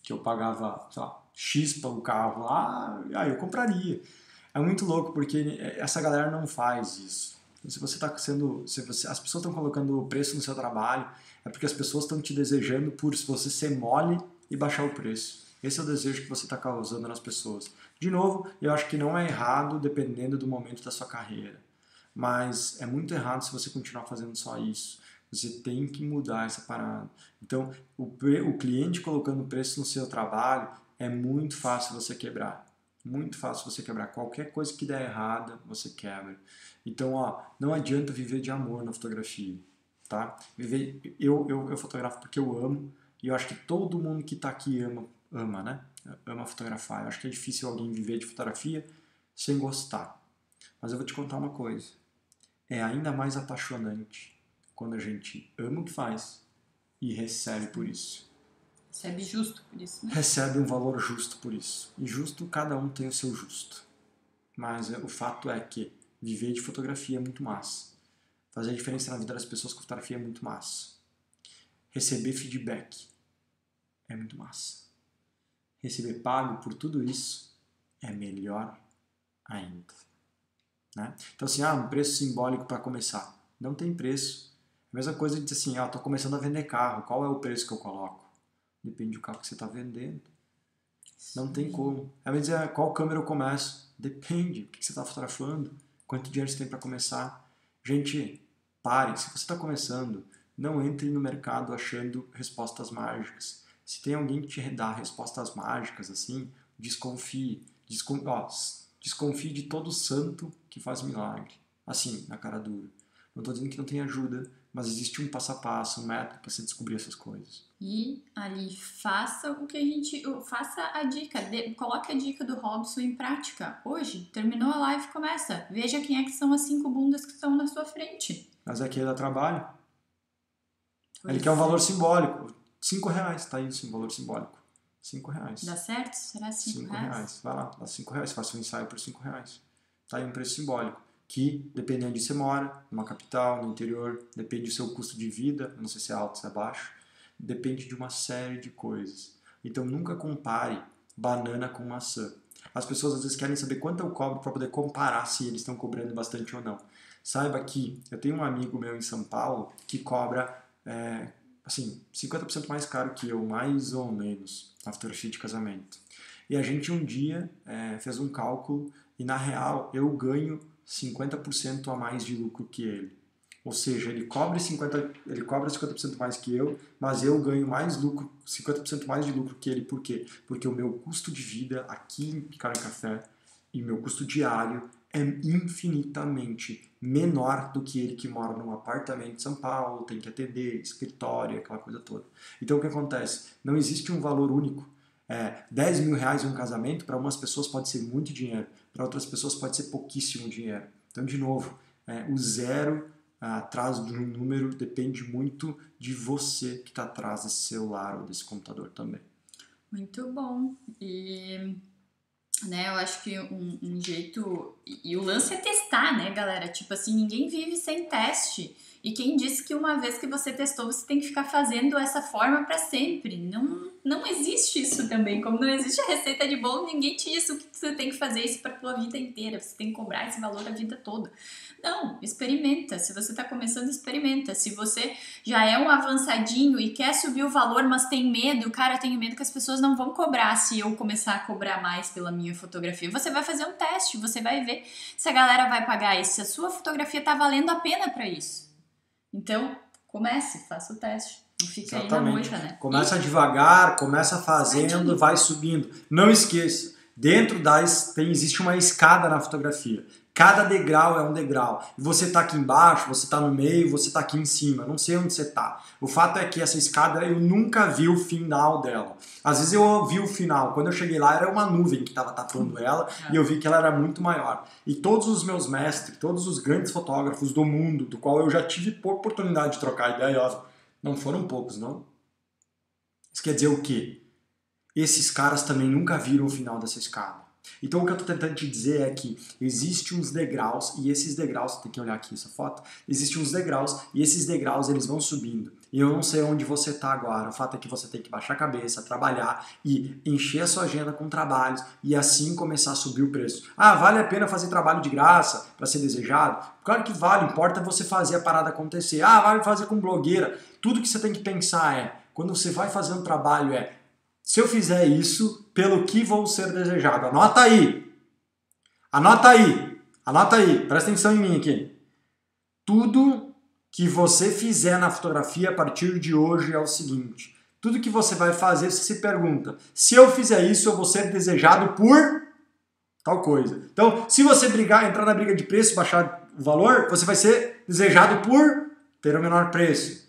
eu pagava, sei lá, X para o carro lá, eu compraria. É muito louco, porque essa galera não faz isso. Se você está as pessoas estão colocando o preço no seu trabalho, é porque as pessoas estão te desejando por você ser mole e baixar o preço. Esse é o desejo que você está causando nas pessoas. De novo, eu acho que não é errado dependendo do momento da sua carreira. Mas é muito errado se você continuar fazendo só isso. Você tem que mudar essa parada. Então, o cliente colocando preço no seu trabalho é muito fácil você quebrar. Muito fácil você quebrar. Qualquer coisa que der errada, você quebra. Então, não adianta viver de amor na fotografia, tá? Eu fotografo porque eu amo E eu acho que todo mundo que está aqui ama, né? Ama fotografar. Eu acho que é difícil alguém viver de fotografia sem gostar. Mas eu vou te contar uma coisa. É ainda mais apaixonante quando a gente ama o que faz e recebe por isso. Recebe justo por isso, né? Recebe um valor justo por isso. E justo, cada um tem o seu justo. Mas o fato é que viver de fotografia é muito massa. Fazer a diferença na vida das pessoas com fotografia é muito massa. Receber feedback é muito massa. Receber pago por tudo isso é melhor ainda. Né? Então assim, um preço simbólico para começar. Não tem preço. A mesma coisa de dizer assim, estou começando a vender carro. Qual é o preço que eu coloco? Depende do carro que você está vendendo. Não tem como. É dizer, qual câmera eu começo? Depende. O que você está fotografando? Quanto dinheiro você tem para começar? Gente, pare. Se você está começando, não entre no mercado achando respostas mágicas. Se tem alguém que te dá respostas mágicas assim, desconfie. Desconfie de todo santo que faz milagre. Assim, na cara dura. Não estou dizendo que não tem ajuda, mas existe um passo a passo, um método para você descobrir essas coisas. E ali, faça o que faça a dica, coloque a dica do Robson em prática. Hoje, terminou a live, começa. Veja quem é que são as 5 bundas que estão na sua frente. Mas aqui dá trabalho. Ele quer um valor simbólico. R$5, tá aí o valor simbólico. R$5. Dá certo? Será R$5? Vai lá, dá R$5. Faça um ensaio por R$5. Tá aí um preço simbólico. Que, dependendo de onde você mora, numa capital, no interior, depende do seu custo de vida, não sei se é alto, se é baixo, depende de uma série de coisas. Então nunca compare banana com maçã. As pessoas às vezes querem saber quanto eu cobro para poder comparar se eles estão cobrando bastante ou não. Saiba que eu tenho um amigo meu em São Paulo que cobra 50% mais caro que eu, mais ou menos, na fotografia de casamento. E a gente um dia fez um cálculo e na real eu ganho 50% a mais de lucro que ele. Ou seja, ele cobra 50% mais que eu, mas eu ganho mais lucro, 50% mais de lucro que ele. Por quê? Porque o meu custo de vida aqui em Picard Café e meu custo diário é infinitamente menor do que ele que mora num apartamento em São Paulo, tem que atender, escritório, aquela coisa toda. Então o que acontece? Não existe um valor único. R$10 mil em um casamento, para umas pessoas pode ser muito dinheiro, para outras pessoas pode ser pouquíssimo dinheiro. Então, de novo, o zero atrás de um número depende muito de você que está atrás desse celular ou desse computador também. Muito bom. E eu acho que um jeito... E o lance é testar, né, galera? Tipo assim, ninguém vive sem teste. E quem disse que uma vez que você testou, você tem que ficar fazendo essa forma para sempre? Não existe isso também. Como não existe a receita de bolo, ninguém te disse o que você tem que fazer isso para tua vida inteira. Você tem que cobrar esse valor a vida toda. Não, experimenta. Se você está começando, experimenta. Se você já é um avançadinho e quer subir o valor, mas tem medo, cara, eu tenho medo que as pessoas não vão cobrar se eu começar a cobrar mais pela minha fotografia. Você vai fazer um teste, você vai ver se a galera vai pagar isso, se a sua fotografia está valendo a pena para isso. Então, comece, faça o teste. Não fica aí na moita, né? Começa devagar, começa fazendo, vai subindo. Não esqueça, dentro existe uma escada na fotografia. Cada degrau é um degrau. E você está aqui embaixo, você está no meio, você está aqui em cima. Não sei onde você está. O fato é que essa escada eu nunca vi o final dela. Às vezes eu vi o final. Quando eu cheguei lá era uma nuvem que estava tapando ela e eu vi que ela era muito maior. E todos os meus mestres, todos os grandes fotógrafos do mundo, do qual eu já tive oportunidade de trocar ideia, não foram poucos, não. Isso quer dizer o quê? Esses caras também nunca viram o final dessa escada. Então o que eu estou tentando te dizer é que existem uns degraus, e esses degraus, tem que olhar aqui essa foto, existem uns degraus, e esses degraus eles vão subindo. E eu não sei onde você está agora, o fato é que você tem que baixar a cabeça, trabalhar e encher a sua agenda com trabalhos e assim começar a subir o preço. Vale a pena fazer trabalho de graça para ser desejado? Claro que vale, importa você fazer a parada acontecer. Vale fazer com blogueira. Tudo que você tem que pensar quando você vai fazer um trabalho se eu fizer isso, pelo que vou ser desejado? Anota aí! Anota aí! Anota aí! Presta atenção em mim aqui. Tudo que você fizer na fotografia a partir de hoje é o seguinte. Tudo que você vai fazer, você se pergunta, se eu fizer isso, eu vou ser desejado por tal coisa. Então, se você entrar na briga de preço, baixar o valor, você vai ser desejado por ter o menor preço.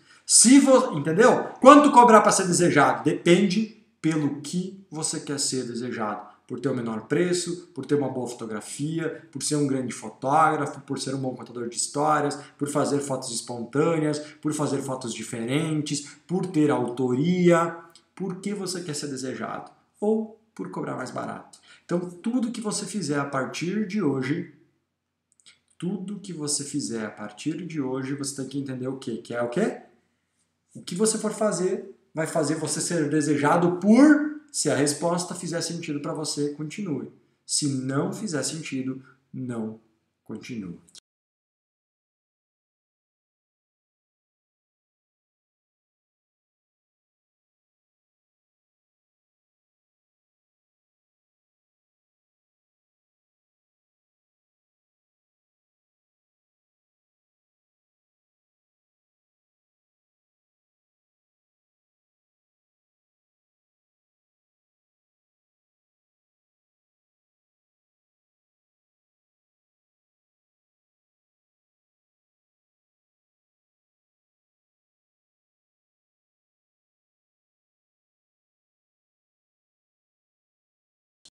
Entendeu? Quanto cobrar para ser desejado? Depende pelo que você quer ser desejado. Por ter o menor preço, por ter uma boa fotografia, por ser um grande fotógrafo, por ser um bom contador de histórias, por fazer fotos espontâneas, por fazer fotos diferentes, por ter autoria. Por que você quer ser desejado? Ou por cobrar mais barato. Então, tudo que você fizer a partir de hoje, você tem que entender o quê? Que é o quê? O que você for fazer vai fazer você ser desejado por... Se a resposta fizer sentido para você, continue. Se não fizer sentido, não continue.